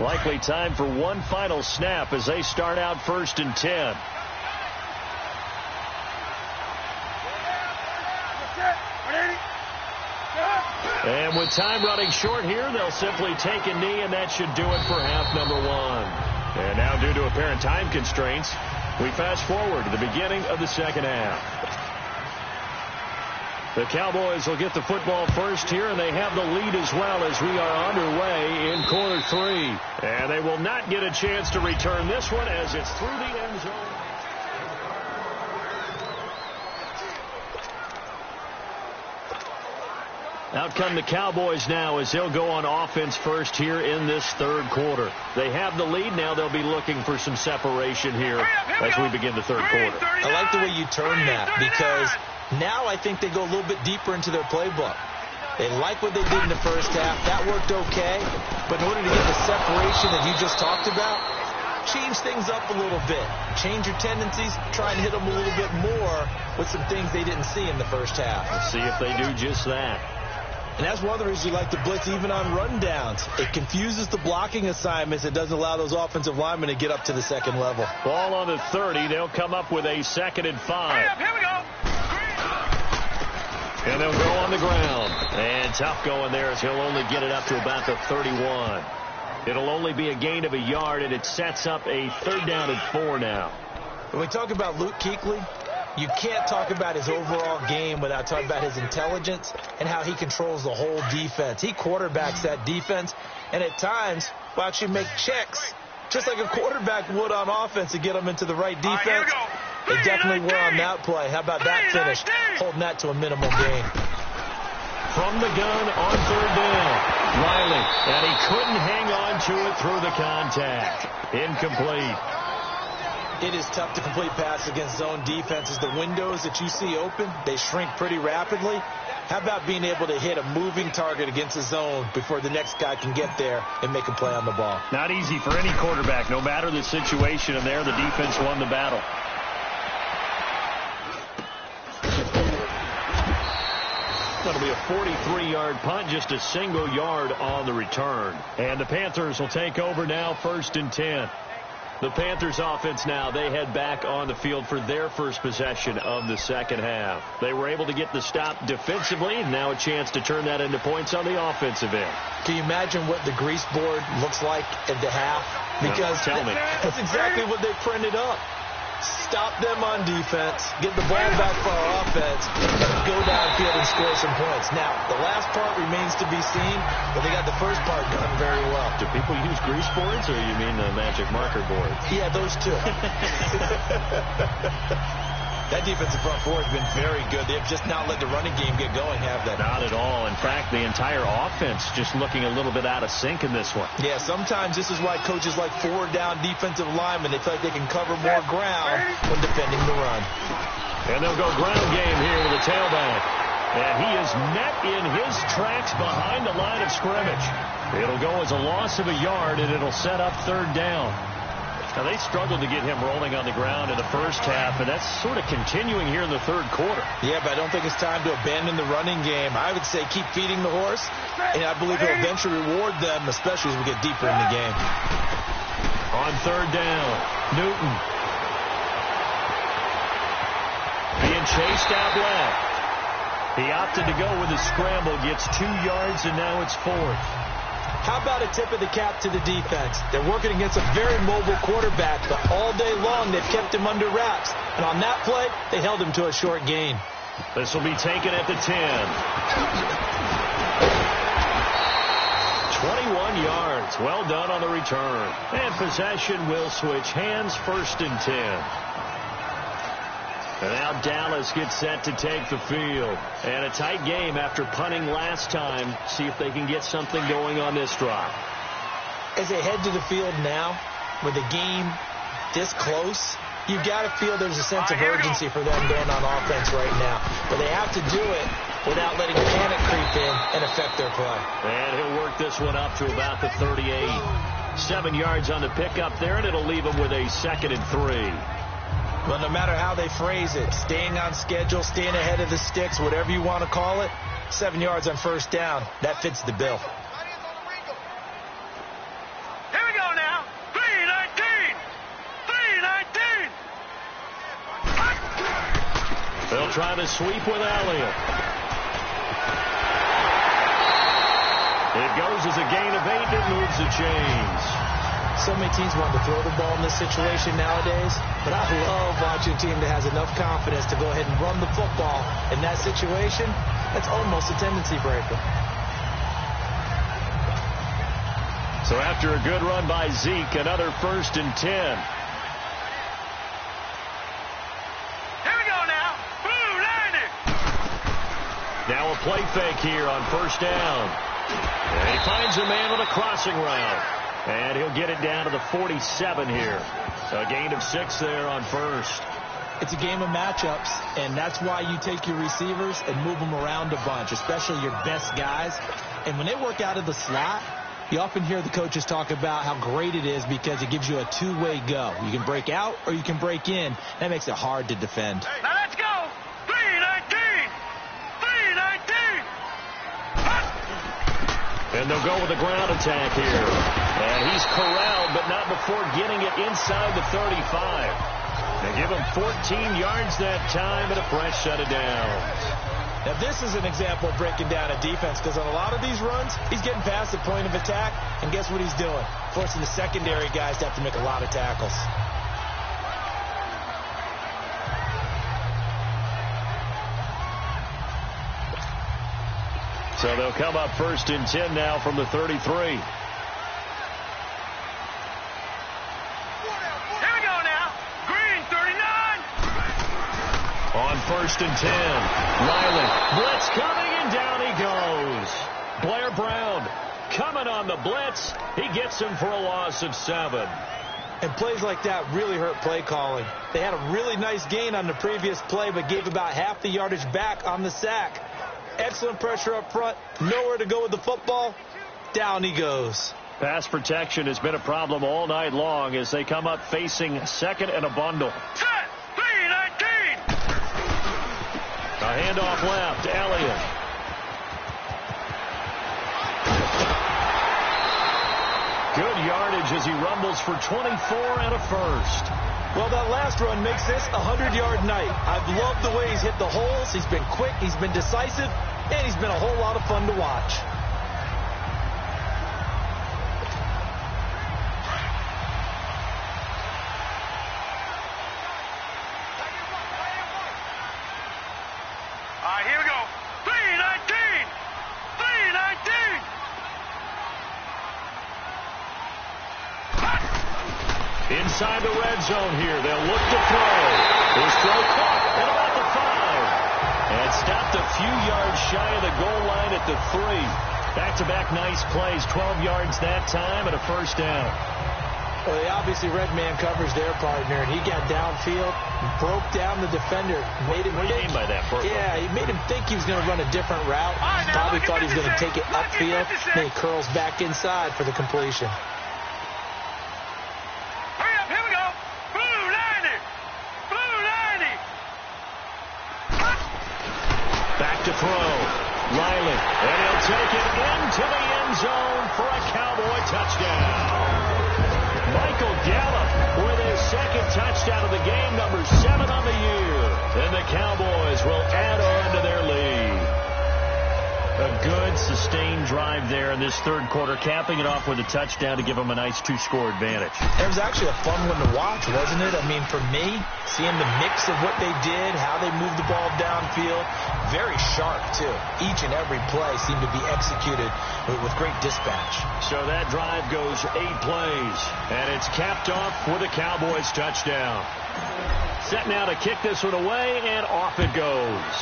Likely time for one final snap as they start out 1st and 10. And with time running short here, they'll simply take a knee, and that should do it for half number one. And now, due to apparent time constraints, we fast forward to the beginning of the second half. The Cowboys will get the football first here, and they have the lead as well as we are underway in quarter three. And they will not get a chance to return this one as it's through the end zone. Out come the Cowboys now as they'll go on offense first here in this third quarter. They have the lead. Now they'll be looking for some separation here as we begin the third quarter. I like the way you turn that, because now I think they go a little bit deeper into their playbook. They like what they did in the first half. That worked okay. But in order to get the separation that you just talked about, change things up a little bit. Change your tendencies. Try and hit them a little bit more with some things they didn't see in the first half. We'll see if they do just that. And that's one of the reasons you like to blitz even on rundowns. It confuses the blocking assignments. It doesn't allow those offensive linemen to get up to the second level. Ball on the 30. They'll come up with a 2nd and 5. Here we go. And they'll go on the ground. And tough going there as he'll only get it up to about the 31. It'll only be a gain of a yard, and it sets up a 3rd down and 4 now. When we talk about Luke Kuechly, you can't talk about his overall game without talking about his intelligence and how he controls the whole defense. He quarterbacks that defense, and at times will actually make checks, just like a quarterback would on offense, to get them into the right defense. They definitely were on that play. How about that finish? Holding that to a minimal gain. From the gun on 3rd down, Riley, and he couldn't hang on to it through the contact. Incomplete. It is tough to complete passes against zone defenses. The windows that you see open, they shrink pretty rapidly. How about being able to hit a moving target against a zone before the next guy can get there and make a play on the ball? Not easy for any quarterback, no matter the situation, and there the defense won the battle. That'll be a 43-yard punt, just a single yard on the return. And the Panthers will take over now, 1st and 10. The Panthers offense now, they head back on the field for their first possession of the second half. They were able to get the stop defensively, and now a chance to turn that into points on the offensive end. Can you imagine what the grease board looks like at the half? Because tell me. That's exactly what they printed up. Stop them on defense, get the ball back for our offense, and go downfield and score some points. Now, the last part remains to be seen, but they got the first part done very well. Do people use grease boards, or you mean the magic marker boards? Yeah, those two. That defensive front four has been very good. They've just not let the running game get going, have they? Not at all. In fact, the entire offense just looking a little bit out of sync in this one. Yeah, sometimes this is why coaches like 4-down defensive linemen. They feel like they can cover more ground when defending the run. And they'll go ground game here with a tailback. And he is met in his tracks behind the line of scrimmage. It'll go as a loss of a yard, and it'll set up 3rd down. Now, they struggled to get him rolling on the ground in the first half, and that's sort of continuing here in the third quarter. Yeah, but I don't think it's time to abandon the running game. I would say keep feeding the horse, and I believe he'll eventually reward them, especially as we get deeper in the game. On 3rd down, Newton. Being chased out left. He opted to go with a scramble, gets 2 yards, and now it's 4th. How about a tip of the cap to the defense? They're working against a very mobile quarterback, but all day long they've kept him under wraps. And on that play, they held him to a short gain. This will be taken at the 10. 21 yards. Well done on the return. And possession will switch hands, 1st and 10. And now Dallas gets set to take the field. And a tight game after punting last time. See if they can get something going on this drive. As they head to the field now, with the game this close, you've got to feel there's a sense of urgency for them going on offense right now. But they have to do it without letting panic creep in and affect their play. And he'll work this one up to about the 38. 7 yards on the pickup there, and it'll leave him with a 2nd and 3. Well, no matter how they phrase it, staying on schedule, staying ahead of the sticks, whatever you want to call it, 7 yards on 1st down, that fits the bill. Here we go now. 3-19. 3-19. They'll try to sweep with Elliott. It goes as a gain of 8. It moves the chains. So many teams want to throw the ball in this situation nowadays, but I love watching a team that has enough confidence to go ahead and run the football in that situation. That's almost a tendency breaker. So after a good run by Zeke, another 1st and 10. Here we go now. Blue line. Now a play fake here on 1st down. And he finds a man with a crossing route. And he'll get it down to the 47 here. A gain of 6 there on 1st. It's a game of matchups, and that's why you take your receivers and move them around a bunch, especially your best guys. And when they work out of the slot, you often hear the coaches talk about how great it is because it gives you a two-way go. You can break out or you can break in. That makes it hard to defend. Now let's go. 319. 319. And they'll go with a ground attack here. And he's corralled, but not before getting it inside the 35. They give him 14 yards that time and a fresh set of downs. Now, this is an example of breaking down a defense because on a lot of these runs, he's getting past the point of attack, and guess what he's doing? Forcing the secondary guys to have to make a lot of tackles. So they'll come up 1st and 10 now from the 33. Here we go now. Green 39. On 1st and 10, Riley, blitz coming, and down he goes. Blair Brown coming on the blitz. He gets him for a loss of 7. And plays like that really hurt play calling. They had a really nice gain on the previous play, but gave about half the yardage back on the sack. Excellent pressure up front. Nowhere to go with the football. Down he goes. Pass protection has been a problem all night long as they come up facing 2nd and a bundle. Set. 319. A handoff left. Elliott. Good yardage as he rumbles for 24 and a 1st. Well, that last run makes this a 100-yard night. I've loved the way he's hit the holes. He's been quick, he's been decisive, and he's been a whole lot of fun to watch. All right, here we go. 319. 319. Inside the red zone here. They'll look to throw. His throw caught at about the 5. And stopped a few yards shy of the goal line at the 3. Back-to-back nice plays. 12 yards that time and a 1st down. Well, they obviously red man coverage their partner, and he got downfield, broke down the defender, made him What do you mean by that, Burke? Yeah, he made him think he was going to run a different route. right, now Probably look at thought he was going to 56. take it Look at upfield. 56. Then he curls back inside for the completion. Hurry up. Here we go. Blue 90. Blue 90. Back to throw. Riley. And he'll take it into the end zone for a Cowboy touchdown. Michael Gallup with his 2nd touchdown of the game, number 7 on the year. And the Cowboys will add on to their lead. A good, sustained drive there in this 3rd quarter, capping it off with a touchdown to give them a nice 2-score advantage. It was actually a fun one to watch, wasn't it? I mean, for me, seeing the mix of what they did, how they moved the ball downfield, very sharp, too. Each and every play seemed to be executed with great dispatch. So that drive goes 8 plays, and it's capped off with a Cowboys touchdown. Set now to kick this one away, and off it goes.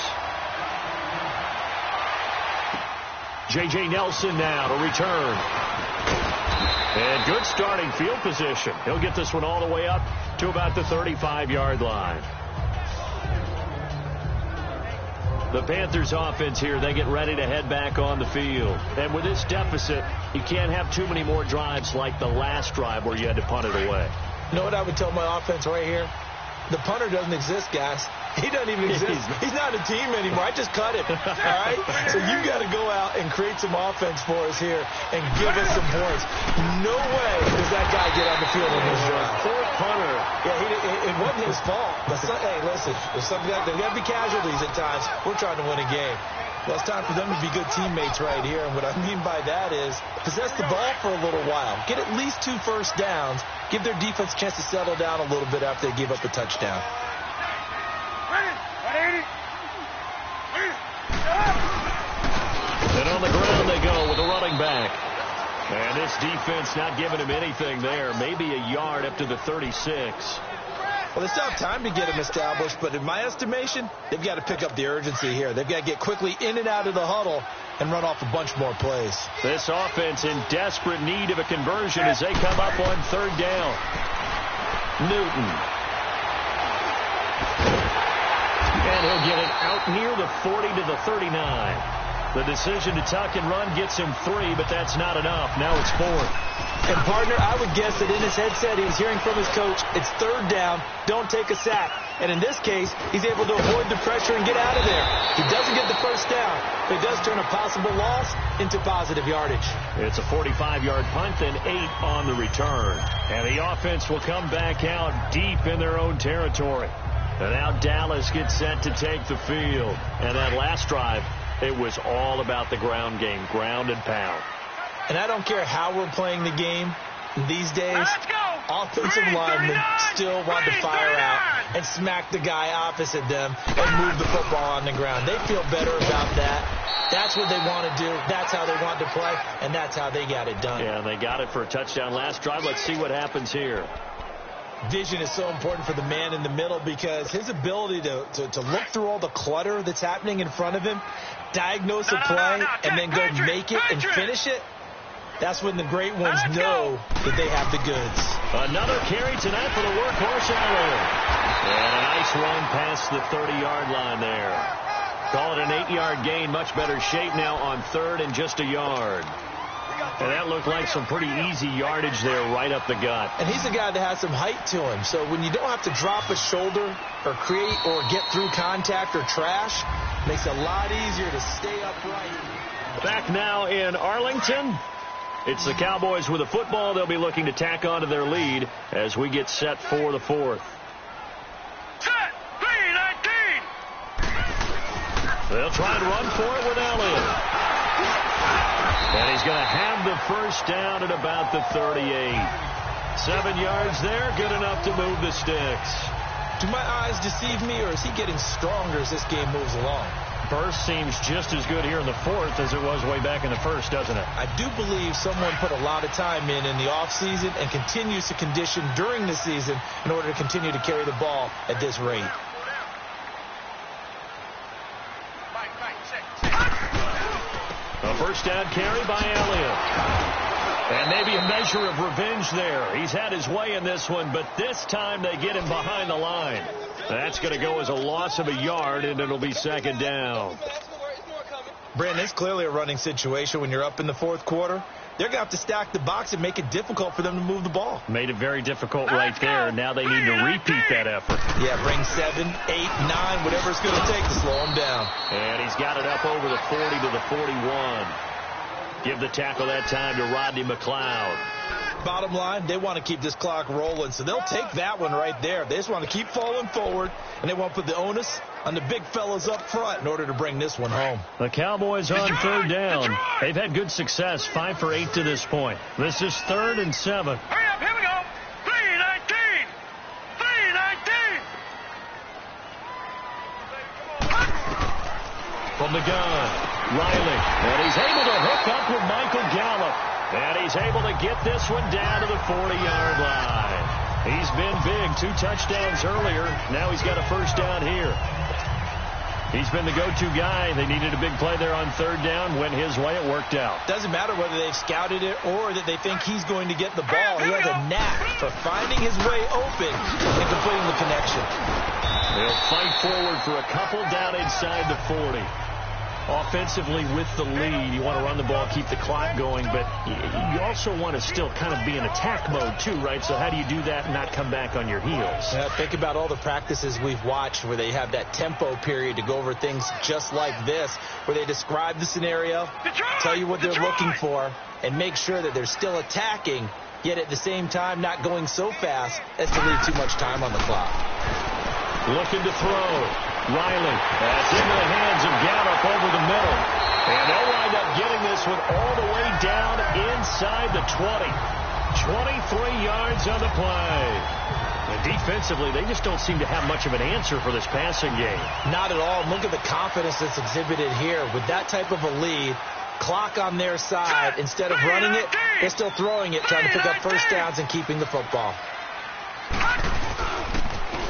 J.J. Nelson now to return. And good starting field position. He'll get this one all the way up to about the 35-yard line. The Panthers offense here, they get ready to head back on the field. And with this deficit, you can't have too many more drives like the last drive where you had to punt it away. You know what I would tell my offense right here? The punter doesn't exist, guys. He doesn't even exist. He's not a team anymore. I just cut him. All right? So you got to go out and create some offense for us here and give us some points. No way does that guy get on the field in this drive. Poor punter. Yeah, it wasn't his fault. But hey, listen, there's got to be casualties at times. We're trying to win a game. Well, it's time for them to be good teammates right here. And what I mean by that is possess the ball for a little while. Get at least 2 first downs. Give their defense a chance to settle down a little bit after they give up a touchdown. And on the ground they go with a running back. And this defense not giving him anything there. Maybe a yard up to the 36. Well, they still have time to get him established, but in my estimation, they've got to pick up the urgency here. They've got to get quickly in and out of the huddle and run off a bunch more plays. This offense in desperate need of a conversion as they come up on 3rd down. Newton. And he'll get it out near the 40 to the 39. The decision to tuck and run gets him 3, but that's not enough. Now it's 4th. And, partner, I would guess that in his headset he was hearing from his coach, it's 3rd down, don't take a sack. And in this case, he's able to avoid the pressure and get out of there. He doesn't get the first down, but it does turn a possible loss into positive yardage. It's a 45-yard punt and 8 on the return. And the offense will come back out deep in their own territory. And now Dallas gets set to take the field. And that last drive, it was all about the ground game, ground and pound. And I don't care how we're playing the game these days, offensive linemen still want to fire out and smack the guy opposite them and move the football on the ground. They feel better about that. That's what they want to do. That's how they want to play, and that's how they got it done. Yeah, they got it for a touchdown last drive. Let's see what happens here. Vision is so important for the man in the middle because his ability to look through all the clutter that's happening in front of him, diagnose a play, and then go make it and finish it, that's when the great ones know that they have the goods. Another carry tonight for the workhorse Allen. And a nice run past the 30-yard line there. Call it an 8-yard gain. Much better shape now on 3rd and just a yard. And that looked like some pretty easy yardage there right up the gut. And he's a guy that has some height to him. So when you don't have to drop a shoulder or create or get through contact or trash, it makes it a lot easier to stay upright. Back now in Arlington. It's the Cowboys with a football. They'll be looking to tack on to their lead as we get set for the 4th. Set, 3-19. They'll try and run for it with Elliott. And he's going to have the first down at about the 38. 7 yards there, good enough to move the sticks. Do my eyes deceive me, or is he getting stronger as this game moves along? Burst seems just as good here in the 4th as it was way back in the 1st, doesn't it? I do believe someone put a lot of time in the offseason and continues to condition during the season in order to continue to carry the ball at this rate. A first down carry by Elliott. And maybe a measure of revenge there. He's had his way in this one, but this time they get him behind the line. That's going to go as a loss of a yard, and it'll be 2nd down. Brandon, it's clearly a running situation when you're up in the 4th quarter. They're going to have to stack the box and make it difficult for them to move the ball. Made it very difficult right there. Now they need to repeat that effort. Yeah, bring 7, 8, 9, whatever it's going to take to slow him down. And he's got it up over the 40 to the 41. Give the tackle that time to Rodney McLeod. Bottom line, they want to keep this clock rolling, so they'll take that one right there. They just want to keep falling forward, and they want to put the onus on the big fellas up front in order to bring this one home. The Cowboys on 3rd down. They've had good success, 5 for 8 to this point. This is 3rd and 7. Hurry up, here we go. 3-19. 3-19. From the gun, Riley. And he's able to hook up with Michael Gallup. And he's able to get this one down to the 40-yard line. He's been big. 2 touchdowns earlier. Now he's got a first down here. He's been the go-to guy. They needed a big play there on 3rd down. Went his way. It worked out. Doesn't matter whether they've scouted it or that they think he's going to get the ball. He has a knack for finding his way open and completing the connection. They'll fight forward for a couple down inside the 40. Offensively with the lead, you want to run the ball, keep the clock going, but you also want to still kind of be in attack mode too, right? So how do you do that and not come back on your heels? Yeah, think about all the practices we've watched where they have that tempo period to go over things just like this, where they describe the scenario, tell you what they're looking for, and make sure that they're still attacking, yet at the same time not going so fast as to leave too much time on the clock. Looking to throw. Riley. That's into the hands of Gallup over the middle. And they'll wind up getting this one all the way down inside the 20. 23 yards on the play. And defensively, they just don't seem to have much of an answer for this passing game. Not at all. Look at the confidence that's exhibited here. With that type of a lead, clock on their side, instead of running it, they're still throwing it, trying to pick up first downs and keeping the football.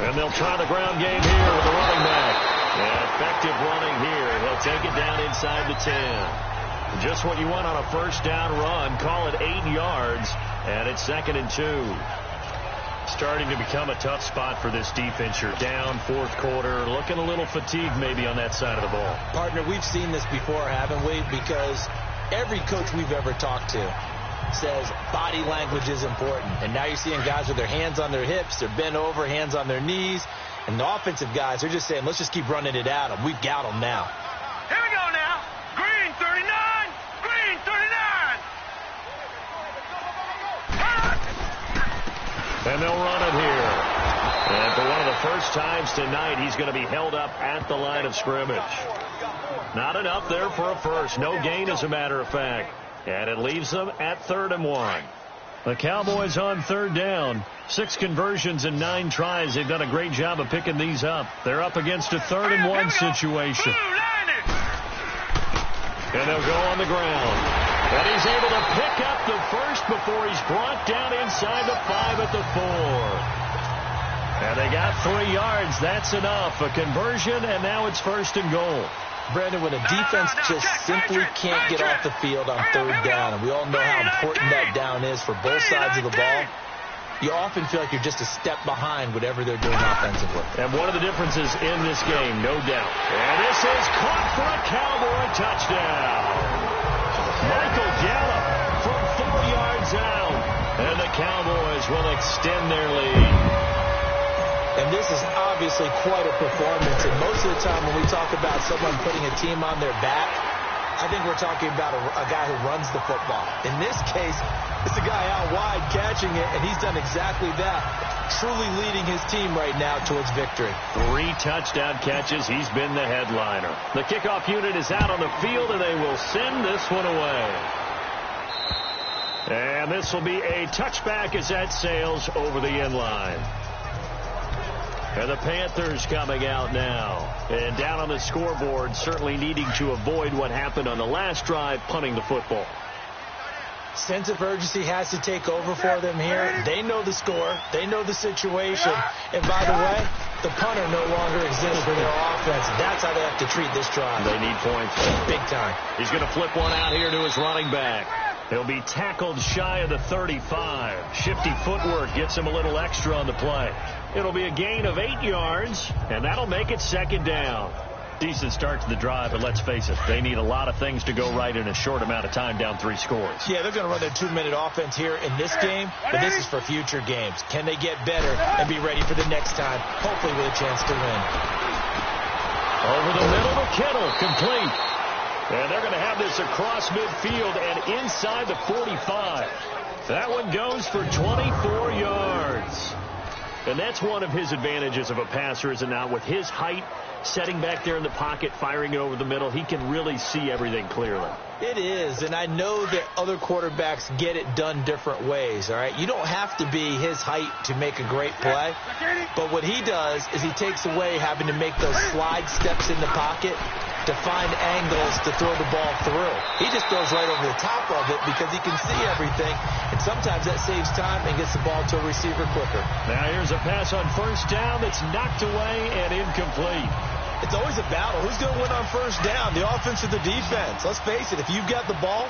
And they'll try the ground game here with the running back. And effective running here. He'll take it down inside the 10. Just what you want on a first down run. Call it 8 yards. And it's 2nd and 2. Starting to become a tough spot for this defense. You're down fourth quarter. Looking a little fatigued maybe on that side of the ball. Partner, we've seen this before, haven't we? Because every coach we've ever talked to says body language is important. And now you're seeing guys with their hands on their hips, they're bent over, hands on their knees. And the offensive guys are just saying, let's just keep running it at them. We've got them now. Here we go now. Green 39. Green 39. And they'll run it here. And for one of the first times tonight, he's going to be held up at the line of scrimmage. Not enough there for a first. No gain, as a matter of fact. And it leaves them at 3rd and 1. The Cowboys on 3rd down. 6 conversions and 9 tries. They've done a great job of picking these up. They're up against a 3rd and 1 situation. And they'll go on the ground. And he's able to pick up the first before he's brought down inside the 5 at the 4. And they got 3 yards. That's enough. A conversion, and now it's 1st and goal. Brandon, when a defense just simply can't get off the field on 3rd down, and we all know how important that down is for both sides of the ball, you often feel like you're just a step behind whatever they're doing offensively. And one of the differences in this game, no doubt. And this is caught for a Cowboy touchdown. Michael Gallup from 4 yards out. And the Cowboys will extend their lead. And this is obviously quite a performance. And most of the time when we talk about someone putting a team on their back, I think we're talking about a guy who runs the football. In this case, it's a guy out wide catching it, and he's done exactly that, truly leading his team right now towards victory. 3 touchdown catches. He's been the headliner. The kickoff unit is out on the field, and they will send this one away. And this will be a touchback as that sails over the end line. And the Panthers coming out now. And down on the scoreboard, certainly needing to avoid what happened on the last drive, punting the football. Sense of urgency has to take over for them here. They know the score. They know the situation. And by the way, the punter no longer exists for their offense. That's how they have to treat this drive. They need points. Big time. He's going to flip one out here to his running back. He'll be tackled shy of the 35. Shifty footwork gets him a little extra on the play. It'll be a gain of 8 yards, and that'll make it 2nd down. Decent start to the drive, but let's face it, they need a lot of things to go right in a short amount of time, down 3 scores. Yeah, they're going to run their 2-minute offense here in this game, but this is for future games. Can they get better and be ready for the next time, hopefully with a chance to win? Over the middle to Kittle, complete. And they're going to have this across midfield and inside the 45. That one goes for 24 yards. And that's one of his advantages of a passer, is it not? With his height, setting back there in the pocket, firing it over the middle, he can really see everything clearly. It is, and I know that other quarterbacks get it done different ways, all right? You don't have to be his height to make a great play, but what he does is he takes away having to make those slide steps in the pocket to find angles to throw the ball through. He just throws right over the top of it because he can see everything, and sometimes that saves time and gets the ball to a receiver quicker. Now here's a pass on 1st down that's knocked away and incomplete. It's always a battle. Who's going to win on 1st down, the offense or the defense? Let's face it, if you've got the ball,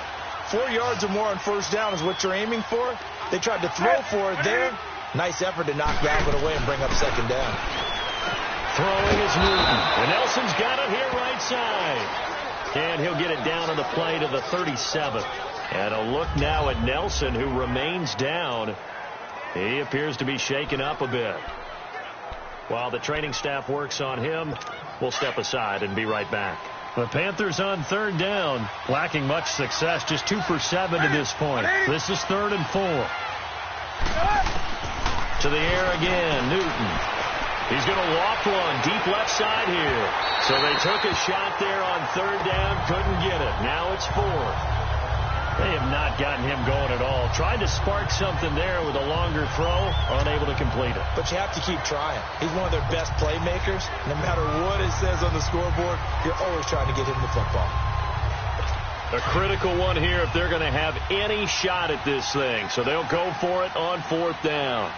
4 yards or more on 1st down is what you're aiming for. They tried to throw for it there. Nice effort to knock that one away and bring up 2nd down. Throwing is Newton. And Nelson's got it here right side. And he'll get it down on the play to the 37. And a look now at Nelson, who remains down. He appears to be shaken up a bit. While the training staff works on him, we'll step aside and be right back. The Panthers on 3rd down, lacking much success, just 2 for 7 to this point. This is 3rd and 4. To the air again, Newton. He's going to loft one deep left side here. So they took a shot there on third down, couldn't get it. Now it's fourth. They have not gotten him going at all. Tried to spark something there with a longer throw, unable to complete it. But you have to keep trying. He's one of their best playmakers. No matter what it says on the scoreboard, you're always trying to get him the football. A critical one here if they're going to have any shot at this thing. So they'll go for it on fourth down.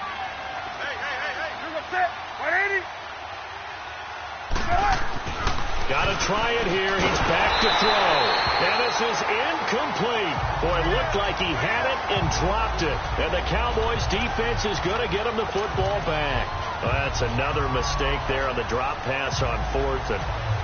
Got to try it here. He's back to throw. And this is incomplete. Boy, it looked like he had it and dropped it. And the Cowboys defense is going to get him the football back. Well, that's another mistake there on the drop pass on fourth. And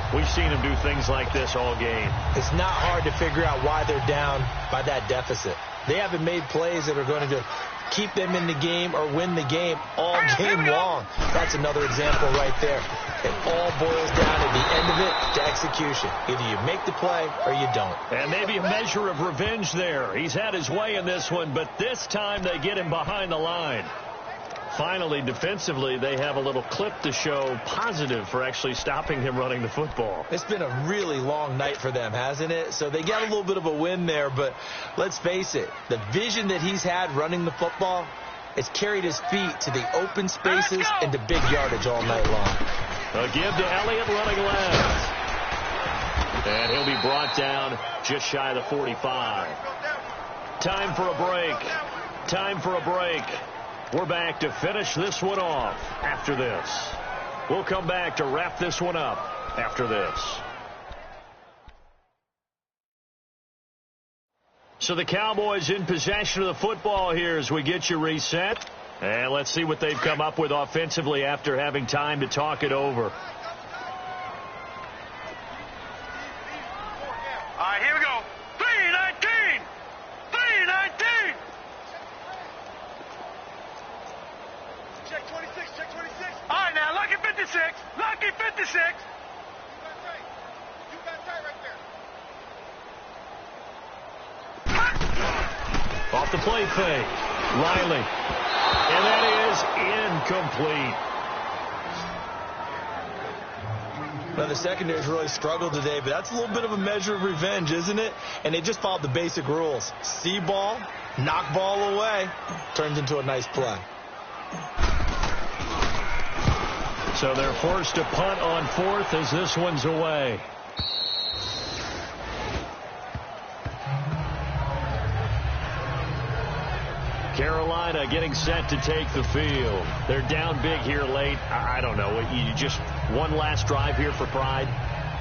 we've seen him do things like this all game. It's not hard to figure out why they're down by that deficit. They haven't made plays that are going to keep them in the game or win the game all game long. That's another example right there. It all boils down at the end of it to execution. Either you make the play or you don't. And maybe a measure of revenge there. He's had his way in this one, but this time they get him behind the line. Finally, defensively, they have a little clip to show positive for actually stopping him running the football. It's been a really long night for them, hasn't it? So they got a little bit of a win there, but let's face it, the vision that he's had running the football has carried his feet to the open spaces and to big yardage all night long. A give to Elliott running left. And he'll be brought down just shy of the 45. Time for a break. Time for a break. We're back to finish this one off after this. We'll come back to wrap this one up after this. So the Cowboys in possession of the football here as we get you reset. And let's see what they've come up with offensively after having time to talk it over. All right, here we go. 3-19. 3-19. Check 26, check 26. All right, now, lucky 56. Lucky 56. You got tight right there. Off the play fake. Riley. And that is incomplete. Well, the secondary's really struggled today, but that's a little bit of a measure of revenge, isn't it? And they just followed the basic rules. See ball, knock ball away, turns into a nice play. So they're forced to punt on fourth as this one's away. Carolina getting set to take the field. They're down big here late. I don't know. You just one last drive here for pride.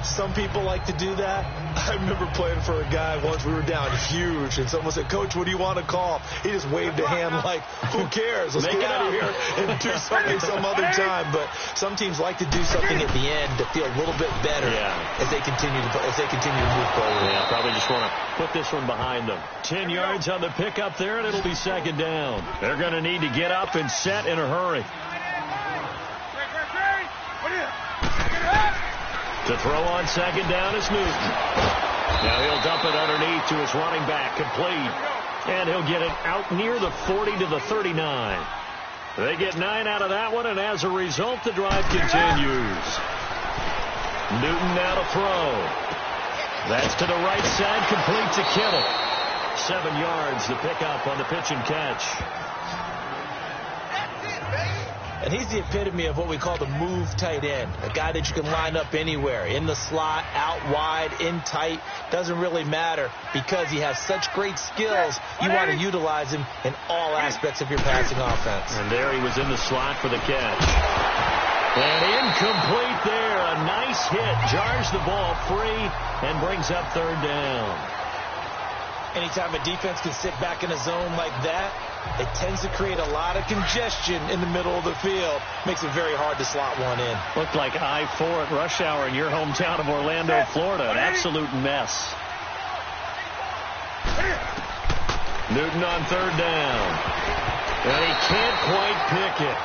Some people like to do that. I remember playing for a guy once. We were down huge, and someone said, "Coach, what do you want to call?" He just waved a hand like, "Who cares? Let's get out of here and do something some other time." But some teams like to do something at the end to feel a little bit better as they continue to move forward. Yeah, probably just want to put this one behind them. 10 yards on the pickup there, and it'll be second down. They're going to need to get up and set in a hurry. To throw on second down is Newton. Now he'll dump it underneath to his running back, complete. And he'll get it out near the 40 to the 39. They get 9 out of that one, and as a result, the drive continues. Newton now to throw. That's to the right side, complete to Kittle. 7 yards to pick up on the pitch and catch. And he's the epitome of what we call the move tight end, a guy that you can line up anywhere, in the slot, out wide, in tight, doesn't really matter because he has such great skills. You want to utilize him in all aspects of your passing offense. And there he was in the slot for the catch. And incomplete there. A nice hit, jars the ball free and brings up third down. Anytime a defense can sit back in a zone like that, it tends to create a lot of congestion in the middle of the field. Makes it very hard to slot one in. Looked like I-4 at rush hour in your hometown of Orlando, Florida. An absolute mess. Newton on third down. And he can't quite pick it.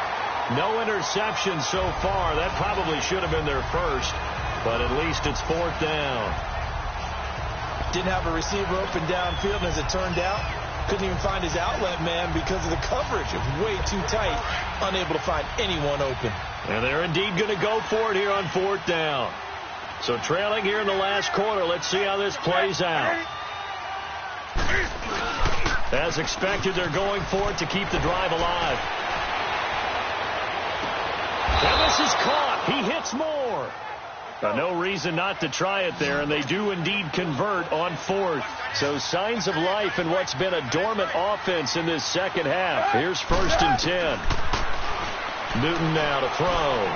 No interception so far. That probably should have been their first. But at least it's fourth down. Didn't have a receiver open downfield, and as it turned out, Couldn't even find his outlet man because of the coverage. It was way too tight, unable to find anyone open. And they're indeed going to go for it here on 4th down. So trailing here in the last quarter. Let's see how this plays out. As expected, they're going for it to keep the drive alive. And this is caught. He hits more. No reason not to try it there, and they do indeed convert on 4th. So signs of life in what's been a dormant offense in this second half. Here's 1st and 10. Newton now to throw.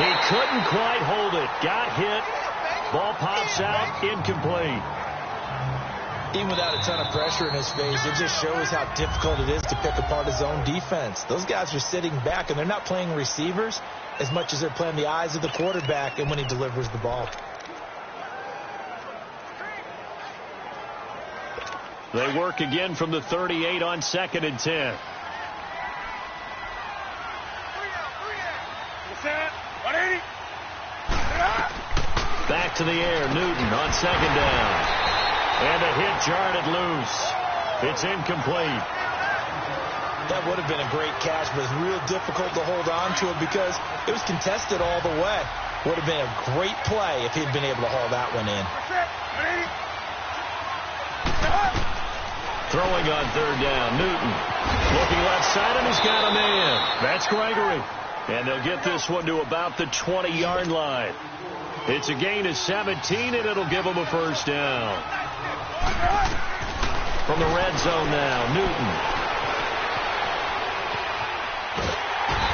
He couldn't quite hold it. Got hit. Ball pops out. Incomplete. Even without a ton of pressure in his face, it just shows how difficult it is to pick apart his own defense. Those guys are sitting back, and they're not playing receivers as much as they're playing the eyes of the quarterback and when he delivers the ball. They work again from the 38 on 2nd and 10. Back to the air. Newton on 2nd down. And a hit jarred it loose. It's incomplete. That would have been a great catch, but it's real difficult to hold on to it because it was contested all the way. Would have been a great play if he'd been able to haul that one in. Throwing on 3rd down. Newton looking left side, and he's got a man. That's Gregory. And they'll get this one to about the 20-yard line. It's a gain of 17, and it'll give them a 1st down. From the red zone now, Newton.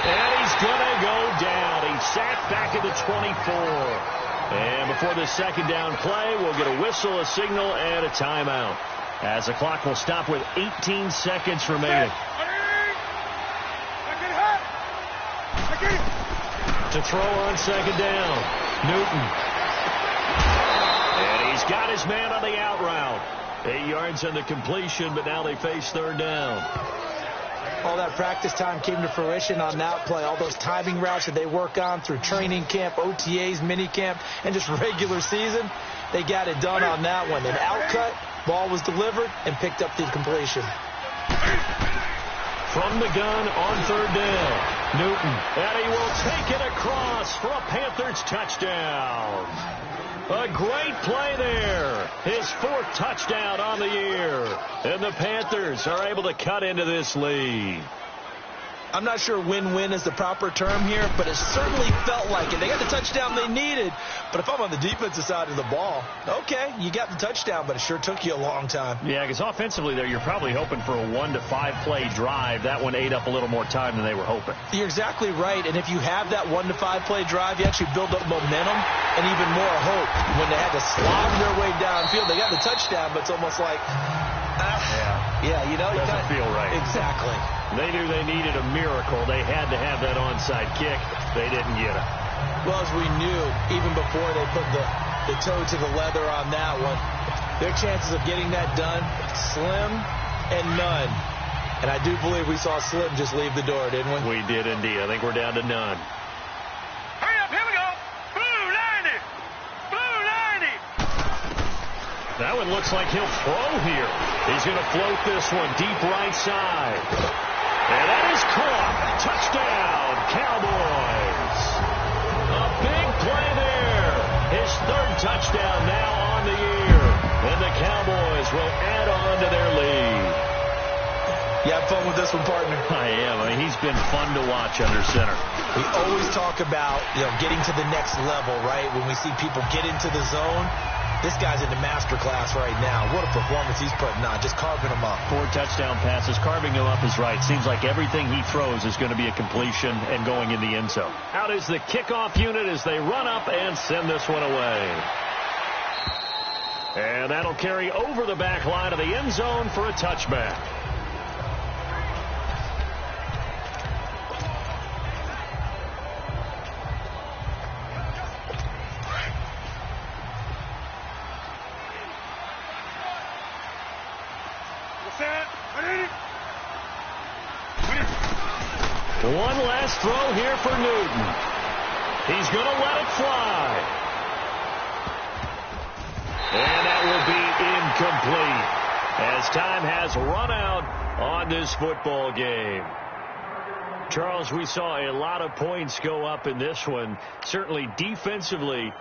And he's going to go down. He sat back at the 24. And before the 2nd down play, we'll get a whistle, a signal, and a timeout. As the clock will stop with 18 seconds remaining. To throw on 2nd down. Newton. And he's got his man on the out route. 8 yards on the completion, but now they face 3rd down. All that practice time came to fruition on that play. All those timing routes that they work on through training camp, OTAs, mini camp, and just regular season, they got it done on that one. An outcut, ball was delivered, and picked up the completion. From the gun on 3rd down. Newton, and he will take it across for a Panthers touchdown. A great play there. His 4th touchdown on the year. And the Panthers are able to cut into this lead. I'm not sure win-win is the proper term here, but it certainly felt like it. They got the touchdown they needed, but if I'm on the defensive side of the ball, okay, you got the touchdown, but it sure took you a long time. Yeah, because offensively there, you're probably hoping for a 1 to 5 play drive. That one ate up a little more time than they were hoping. You're exactly right, and if you have that 1 to 5 play drive, you actually build up momentum and even more hope. When they had to slob their way downfield, they got the touchdown, but it's almost like, yeah, you know, doesn't feel right. Exactly. They knew they needed a miracle. They had to have that onside kick. They didn't get it. Well, as we knew, even before they put the toe to the leather on that one, their chances of getting that done, slim and none. And I do believe we saw Slim just leave the door, didn't we? We did indeed. I think we're down to none. Hurry up, here we go. Blue 90. Blue 90. That one looks like he'll throw here. He's going to float this one deep right side. And that is caught. Touchdown, Cowboys. A big play there. His 3rd touchdown now on the year. And the Cowboys will add on to their lead. You have fun with this one, partner? I am. I mean, he's been fun to watch under center. We always talk about, getting to the next level, right? When we see people get into the zone, this guy's in the master class right now. What a performance he's putting on, just carving them up. 4 touchdown passes. Carving him up is right. Seems like everything he throws is going to be a completion and going in the end zone. Out is the kickoff unit as they run up and send this one away. And that'll carry over the back line of the end zone for a touchback. One last throw here for Newton. He's going to let it fly. has run out on this football game. Charles, we saw a lot of points go up in this one. Certainly defensively,